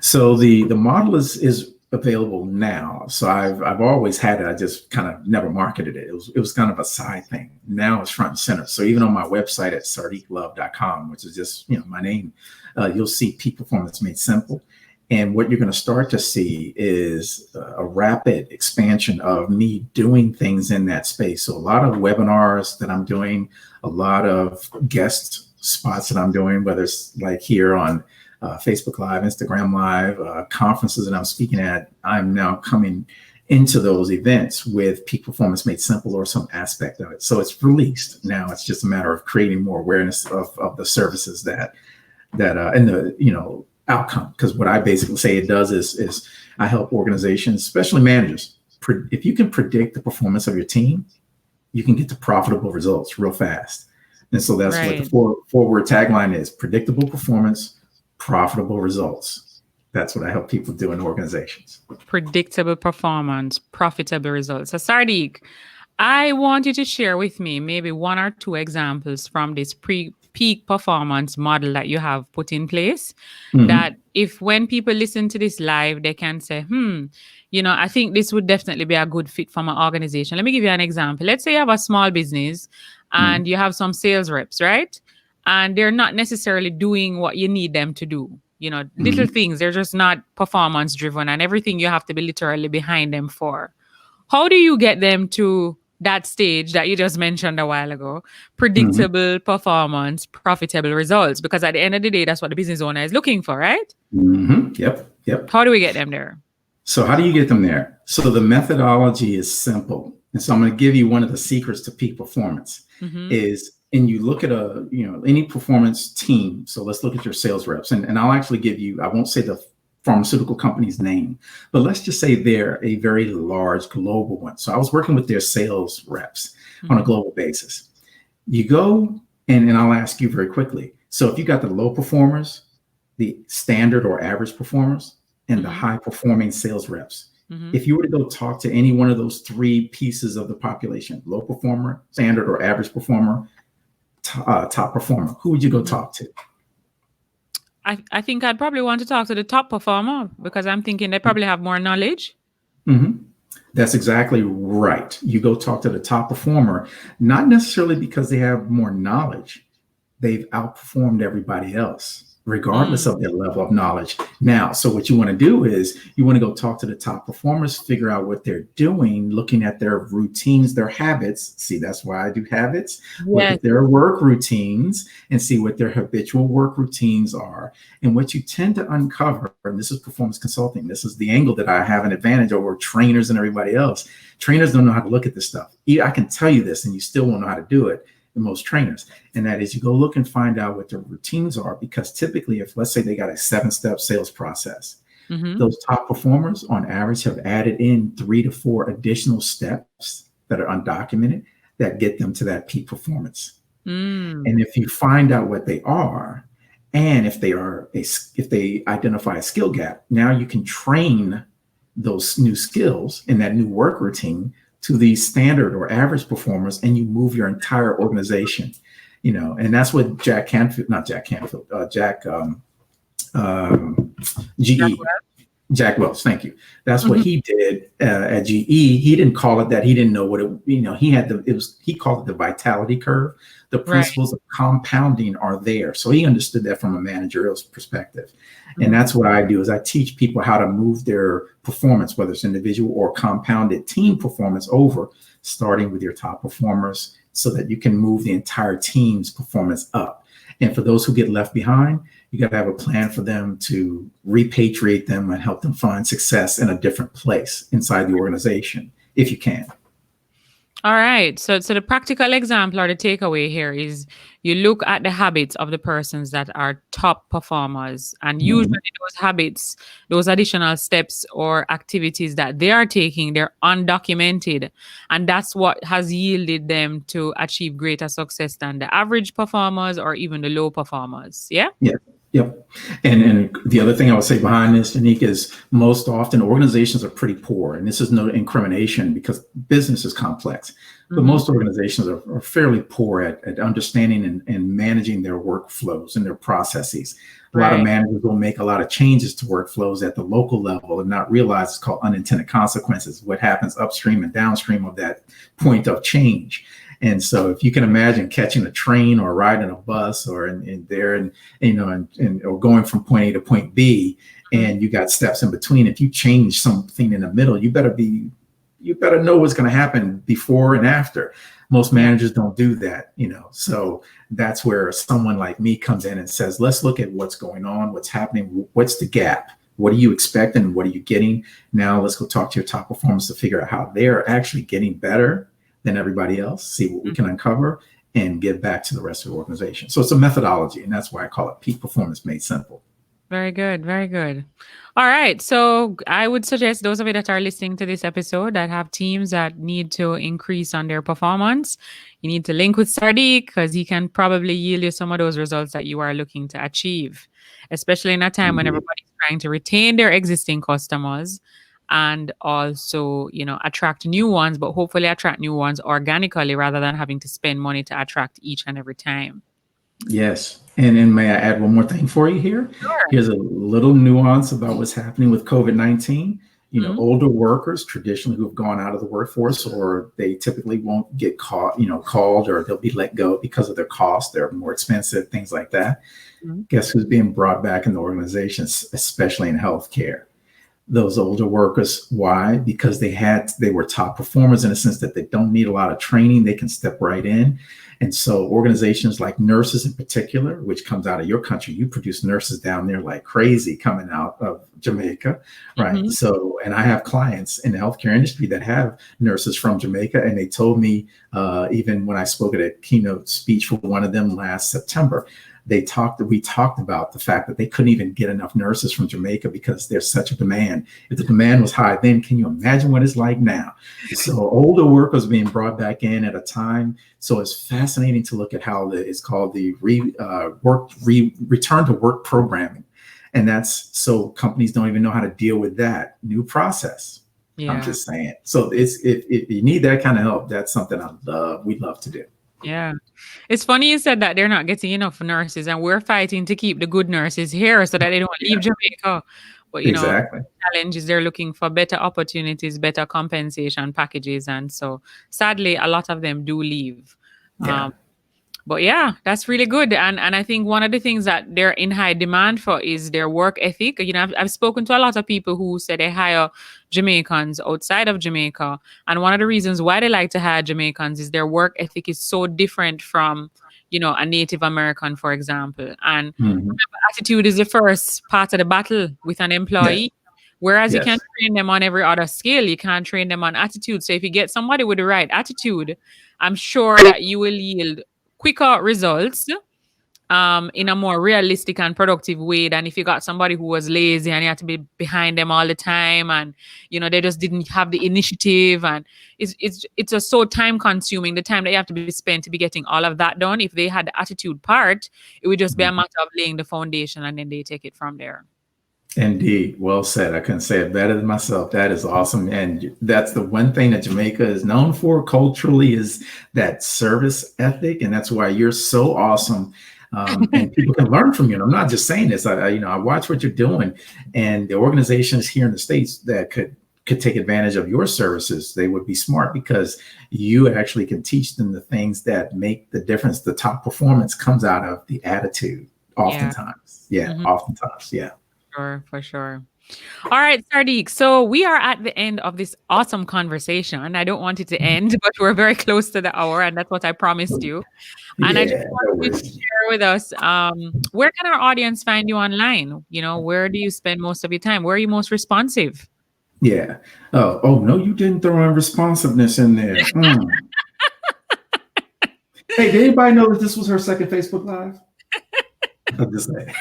S2: So the model is available now. So I've always had it. I just kind of never marketed it. It was kind of a side thing. Now it's front and center. So even on my website at sardeklove.com, which is just my name, you'll see Peak Performance Made Simple. And what you're going to start to see is a rapid expansion of me doing things in that space. So a lot of webinars that I'm doing, a lot of guest spots that I'm doing, whether it's like here on Facebook Live, Instagram Live, conferences that I'm speaking at. I'm now coming into those events with Peak Performance Made Simple or some aspect of it. So it's released. Now it's just a matter of creating more awareness of the services that and the outcome. Because what I basically say it does is I help organizations, especially managers. If you can predict the performance of your team, you can get to profitable results real fast. And so that's
S1: Right.
S2: what the four-word tagline is: predictable performance, profitable results. That's what I help people do in organizations.
S1: Predictable performance, profitable results. So Sardik, I want you to share with me maybe one or two examples from this peak performance model that you have put in place, that if when people listen to this live, they can say, I think this would definitely be a good fit for my organization. Let me give you an example. Let's say you have a small business and you have some sales reps, right? And they're not necessarily doing what you need them to do. Little things, they're just not performance driven, and everything you have to be literally behind them for. How do you get them to that stage that you just mentioned a while ago? Predictable performance, profitable results. Because at the end of the day, that's what the business owner is looking for, right?
S2: Yep.
S1: How do we get them there?
S2: So how do you get them there? So the methodology is simple. And so I'm going to give you one of the secrets to peak performance is, and you look at any performance team. So let's look at your sales reps, and I'll actually give you, I won't say the pharmaceutical company's name, but let's just say they're a very large global one. So I was working with their sales reps on a global basis. You go and I'll ask you very quickly. So if you got the low performers, the standard or average performers, and the high performing sales reps, if you were to go talk to any one of those three pieces of the population, low performer, standard or average performer, top performer, who would you go talk to?
S1: I think I'd probably want to talk to the top performer because I'm thinking they probably have more knowledge.
S2: That's exactly right. You go talk to the top performer, not necessarily because they have more knowledge. They've outperformed everybody else, regardless
S1: Mm.
S2: of their level of knowledge. Now, so what you want to do is you want to go talk to the top performers, figure out what they're doing, looking at their routines, their habits. See, that's why I do habits. Look
S1: Yes.
S2: at their work routines and see what their habitual work routines are. And what you tend to uncover, and this is performance consulting, this is the angle that I have an advantage over trainers and everybody else. Trainers don't know how to look at this stuff. I can tell you this, and you still won't know how to do it. Most trainers, and that is you go look and find out what their routines are, because typically if let's say they got a 7-step sales process,
S1: Mm-hmm.
S2: those top performers on average have added in 3 to 4 additional steps that are undocumented that get them to that peak performance.
S1: Mm.
S2: And if you find out what they are, and if they identify a skill gap, now you can train those new skills in that new work routine to the standard or average performers, and you move your entire organization. And that's what Jack Canfield, not Jack Canfield, Jack GE, Jack Welch, thank you. That's what he did at GE. He didn't call it that. He didn't know what it. He called it the vitality curve. The
S1: Right.
S2: principles of compounding are there. So he understood that from a managerial perspective. And that's what I do is I teach people how to move their performance, whether it's individual or compounded team performance, over, starting with your top performers, so that you can move the entire team's performance up. And for those who get left behind, you got to have a plan for them to repatriate them and help them find success in a different place inside the organization, if you can.
S1: All right. So the practical example or the takeaway here is you look at the habits of the persons that are top performers, and usually those habits, those additional steps or activities that they are taking, they're undocumented, and that's what has yielded them to achieve greater success than the average performers or even the low performers. Yeah.
S2: Yeah. Yep. And the other thing I would say behind this, Unique, is most often organizations are pretty poor. And this is no incrimination because business is complex. But most organizations are fairly poor at understanding and managing their workflows and their processes. A lot of managers will make a lot of changes to workflows at the local level and not realize it's called unintended consequences, what happens upstream and downstream of that point of change. And so if you can imagine catching a train or riding a bus or or going from point A to point B, and you got steps in between, if you change something in the middle, you better know what's going to happen before and after. Most managers don't do that, so that's where someone like me comes in and says, let's look at what's going on, what's happening, what's the gap, what are you expecting, what are you getting? Now let's go talk to your top performers to figure out how they're actually getting better than everybody else, see what we can uncover and give back to the rest of the organization. So it's a methodology, and that's why I call it peak performance made simple.
S1: Very good. Very good. All right. So I would suggest those of you that are listening to this episode that have teams that need to increase on their performance, you need to link with Sardek because he can probably yield you some of those results that you are looking to achieve, especially in a time when everybody's trying to retain their existing customers and also, attract new ones, but hopefully attract new ones organically rather than having to spend money to attract each and every time.
S2: Yes. And may I add one more thing for you here?
S1: Sure.
S2: Here's a little nuance about what's happening with COVID-19. Older workers traditionally who have gone out of the workforce, or they typically won't get called, or they'll be let go because of their costs. They're more expensive, things like that. Guess who's being brought back in the organizations, especially in healthcare? Those older workers. Why? Because they were top performers in a sense that they don't need a lot of training. They can step right in. And so organizations like nurses in particular, which comes out of your country, you produce nurses down there like crazy coming out of Jamaica, right? So, and I have clients in the healthcare industry that have nurses from Jamaica. And they told me, even when I spoke at a keynote speech for one of them last September, we talked about the fact that they couldn't even get enough nurses from Jamaica because there's such a demand. If the demand was high then, can you imagine what it's like now? So older workers being brought back in at a time. So it's fascinating to look at how it's called the return to work programming. And that's so companies don't even know how to deal with that new process. Yeah. I'm just saying. So if you need that kind of help, that's something we'd love to do.
S1: Yeah. It's funny you said that they're not getting enough nurses, and we're fighting to keep the good nurses here so that they don't leave Jamaica. But
S2: Exactly.
S1: challenge is they're looking for better opportunities, better compensation packages, and so sadly, a lot of them do leave.
S2: Yeah.
S1: Um, but yeah, that's really good. And I think one of the things that they're in high demand for is their work ethic. I've spoken to a lot of people who say they hire Jamaicans outside of Jamaica. And one of the reasons why they like to hire Jamaicans is their work ethic is so different from, a Native American, for example. And
S2: Mhm.
S1: attitude is the first part of the battle with an
S2: Yes.
S1: employee. Whereas you can
S2: Yes.
S1: train them on every other skill, you can't train them on attitude. So if you get somebody with the right attitude, I'm sure that you will yield quicker results in a more realistic and productive way than if you got somebody who was lazy and you had to be behind them all the time, and they just didn't have the initiative, and it's just so time consuming, the time that you have to be spent to be getting all of that done. If they had the attitude part, it would just be a
S2: Mhm.
S1: matter of laying the foundation and then they take it from there.
S2: Indeed. Well said. I couldn't say it better than myself. That is awesome. And that's the one thing that Jamaica is known for culturally is that service ethic. And that's why you're so awesome. And people can learn from you. And I'm not just saying this. I watch what you're doing, and the organizations here in the States that could take advantage of your services, they would be smart because you actually can teach them the things that make the difference. The top performance comes out of the attitude
S1: Yeah.
S2: oftentimes. Yeah,
S1: Mhm.
S2: oftentimes. Yeah.
S1: Sure, for sure. All right, Sardik. So we are at the end of this awesome conversation. I don't want it to end, but we're very close to the hour, and that's what I promised you. And I just
S2: Yeah,
S1: want
S2: no
S1: you to
S2: worries.
S1: share with us, where can our audience find you online? Where do you spend most of your time? Where are you most responsive?
S2: Yeah. Oh no, you didn't throw in responsiveness in there. Hey, did anybody know that this was her second Facebook Live? I'm just saying.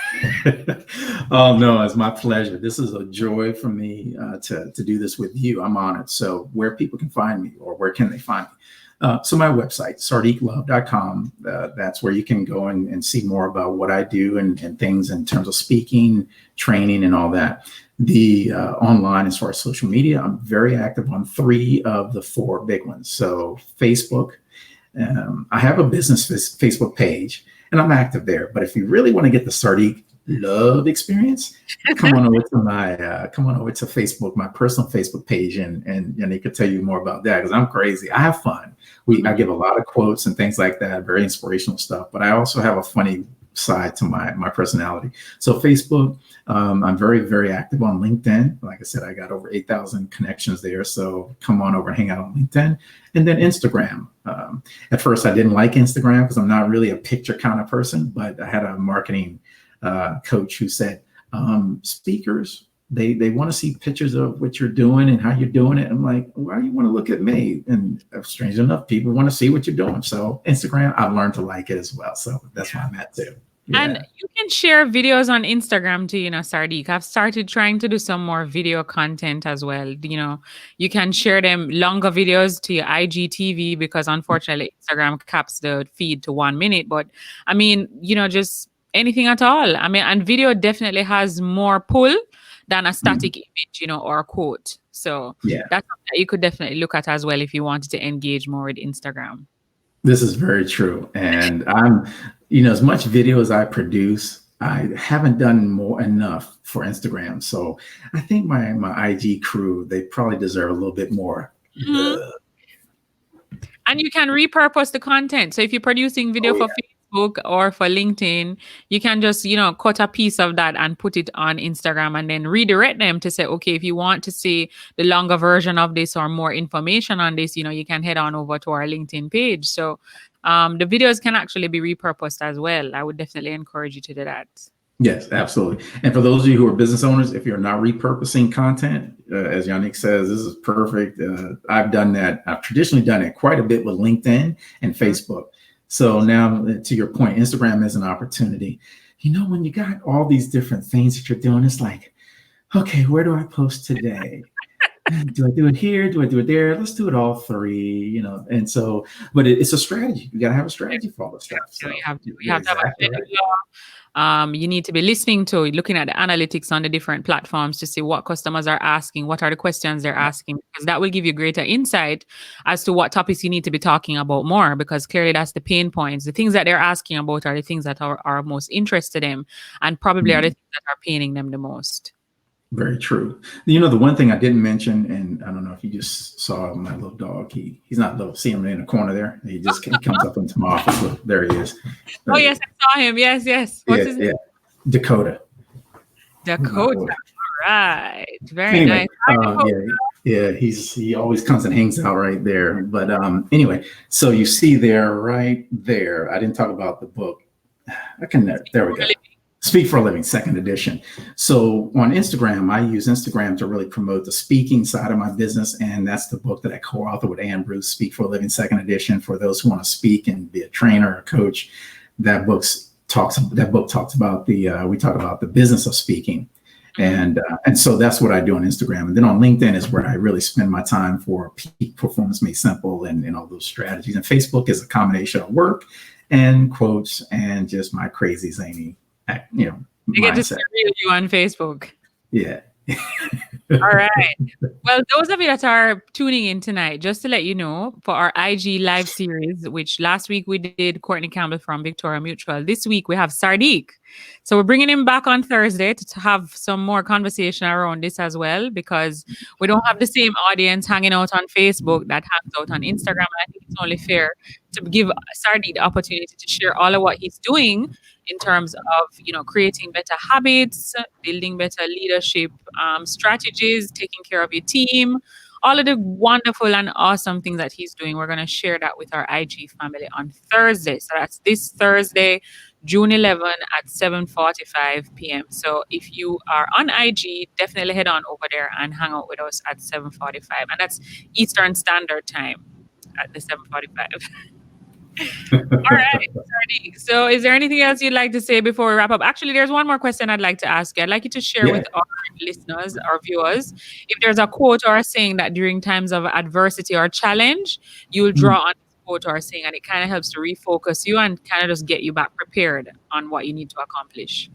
S2: Oh no, it's my pleasure. This is a joy for me to do this with you. I'm honored. So, where people can find me, or where can they find me? So my website, sardeklove.com, that's where you can go and see more about what I do and things in terms of speaking, training, and all that. The online, as far as social media, I'm very active on 3 of the 4 big ones. So Facebook, I have a business Facebook page, and I'm active there. But if you really want to get the Sardek love experience, come on over to Facebook, my personal Facebook page, and they could tell you more about that because I'm crazy. I have fun. I
S1: Mhm.
S2: give a lot of quotes and things like that, very inspirational stuff. But I also have a funny side to my personality. So Facebook, I'm very, very active on LinkedIn. Like I said, I got over 8,000 connections there. So come on over, hang out on LinkedIn. And then Instagram. At first, I didn't like Instagram because I'm not really a picture kind of person, but I had a marketing coach who said, speakers, they want to see pictures of what you're doing and how you're doing it. I'm like, why do you want to look at me? And strange enough, people want to see what you're doing. So Instagram, I've learned to like it as well. So that's where I'm at too.
S1: And
S2: Yeah.
S1: you can share videos on Instagram too, Sardik. I've started trying to do some more video content as well. You can share them longer videos to your IGTV because unfortunately Instagram caps the feed to 1 minute. But I mean, just anything at all. I mean, and video definitely has more pull than a
S2: Mhm.
S1: static image, or a quote. So
S2: Yeah.
S1: that's something that you could definitely look at as well if you wanted to engage more with Instagram.
S2: This is very true. And as much video as I produce, I haven't done more enough for Instagram. So I think my IG crew, they probably deserve a little bit more
S1: Mhm.
S2: love.
S1: And you can repurpose the content. So if you're producing video
S2: Oh
S1: for
S2: yeah.
S1: Facebook or for LinkedIn, you can just, cut a piece of that and put it on Instagram and then redirect them to say, okay, if you want to see the longer version of this or more information on this, you can head on over to our LinkedIn page. So the videos can actually be repurposed as well. I would definitely encourage you to do that.
S2: Yes, absolutely. And for those of you who are business owners, if you're not repurposing content, as Yannick says, this is perfect. I've done that. I've traditionally done it quite a bit with LinkedIn and
S1: Mhm.
S2: Facebook. So now, to your point, Instagram is an opportunity. When you got all these different things that you're doing, it's like, okay, where do I post today? Do I do it here? Do I do it there? Let's do it all 3. And so, but it's a strategy. You got to have a strategy for all this stuff.
S1: So
S2: So
S1: you
S2: you're
S1: have to have a
S2: exactly right.
S1: schedule. You need to be listening to it, looking at the analytics on the different platforms to see what customers are asking, what are the questions they're asking, because that will give you greater insight as to what topics you need to be talking about more, because clearly that's the pain points. The things that they're asking about are the things that are most interested in and probably are the
S2: Mhm.
S1: things that are paining them the most.
S2: Very true. You know, the one thing I didn't mention, and I don't know if you just saw my little dog. He's not little. See him in the corner there. He comes up into my office. Look, there he is.
S1: Oh
S2: There he
S1: yes,
S2: is.
S1: I saw him. Yes, yes. What's
S2: Yeah,
S1: his name?
S2: yeah. Dakota. He's my
S1: Dakota.
S2: boy.
S1: All right. Very
S2: Anyway,
S1: nice. Hi, Dakota.
S2: yeah. He always comes and hangs out right there. But anyway, so you see there, right there. I didn't talk about the book. I can. There we go. Speak for a Living, second edition. So on Instagram, I use Instagram to really promote the speaking side of my business. And that's the book that I co-authored with Ann Bruce, Speak for a Living, second edition, for those who want to speak and be a trainer or a coach. That book talks about we talk about the business of speaking. And so that's what I do on Instagram. And then on LinkedIn is where I really spend my time for Peak Performance Made Simple and all those strategies. And Facebook is a combination of work and quotes and just my crazy zany,
S1: They get to see you on Facebook.
S2: Yeah.
S1: All right. Well, those of you that are tuning in tonight, just to let you know, for our IG live series, which last week we did Courtney Campbell from Victoria Mutual. This week we have Sardek. So we're bringing him back on Thursday to have some more conversation around this as well, because we don't have the same audience hanging out on Facebook that hangs out on Instagram. And I think it's only fair to give Sardek the opportunity to share all of what he's doing in terms of, creating better habits, building better leadership strategies, taking care of your team, all of the wonderful and awesome things that he's doing. We're going to share that with our IG family on Thursday. So that's this Thursday, June 11 at 7:45 p.m. So if you are on IG, definitely head on over there and hang out with us at 7:45. And that's Eastern Standard Time at the 7:45. All right, Sardek. So is there anything else you'd like to say before we wrap up? Actually, there's one more question I'd like to ask you. I'd like you to share with our listeners, our viewers, if there's a quote or a saying that during times of adversity or challenge, you'll draw on this quote or saying, and it kind of helps to refocus you and kind of just get you back prepared on what you need to accomplish.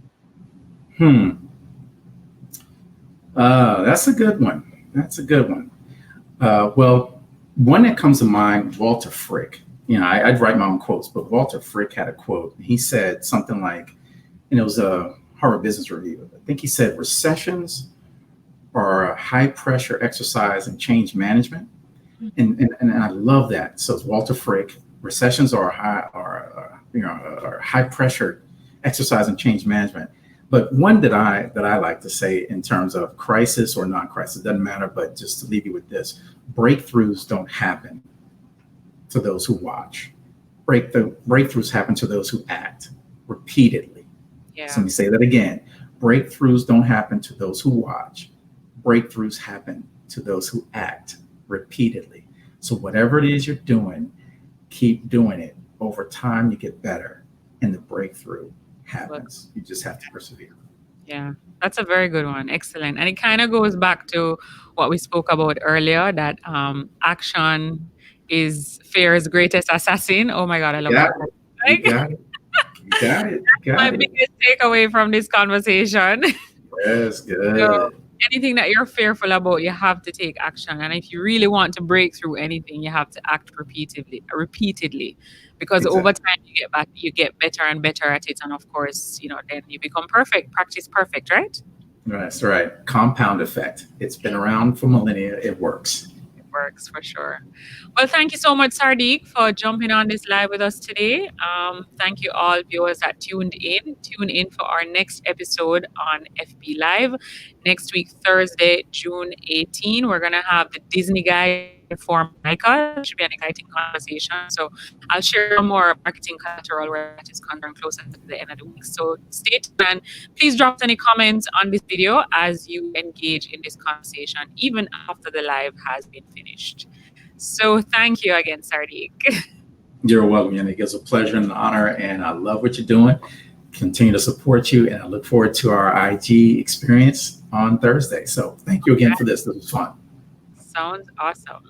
S2: That's a good one. Well, one that comes to mind, Walter Frick. I'd write my own quotes, but Walter Frick had a quote. He said something like, and it was a Harvard Business Review. I think he said, recessions are a high pressure exercise in change management. And I love that. So it's Walter Frick. Recessions are a high pressure exercise in change management. But one that I like to say in terms of crisis or non-crisis, doesn't matter, but just to leave you with this, breakthroughs don't happen to those who watch. Breakthroughs happen to those who act repeatedly.
S1: Yeah.
S2: So let me say that again. Breakthroughs don't happen to those who watch. Breakthroughs happen to those who act repeatedly. So whatever it is you're doing, keep doing it. Over time, you get better and the breakthrough happens. You just have to persevere.
S1: Yeah, that's a very good one. Excellent. And it kind of goes back to what we spoke about earlier, that action is fear's greatest assassin. Oh my God, I love that.
S2: You got it.
S1: That's my biggest takeaway from this conversation.
S2: Yes, good.
S1: So anything that you're fearful about, you have to take action. And if you really want to break through anything, you have to act repeatedly, because over time you get better and better at it. And of course, then you become perfect. Practice perfect, right?
S2: That's right. Compound effect. It's been around for millennia. It works.
S1: Works for sure. Well, thank you so much, Sardek, for jumping on this live with us today. Thank you all viewers that tuned in. Tune in for our next episode on FB Live next week, Thursday, June 18. We're going to have the Disney guy for Michael. It should be an exciting conversation. So I'll share more marketing collateral where that is concerned closer to the end of the week. So stay tuned and please drop any comments on this video as you engage in this conversation, even after the live has been finished. So thank you again, Sardek.
S2: You're welcome, Yannick. It's a pleasure and an honor, and I love what you're doing. Continue to support you, and I look forward to our IG experience on Thursday. So thank you again for this. This was fun.
S1: Sounds awesome.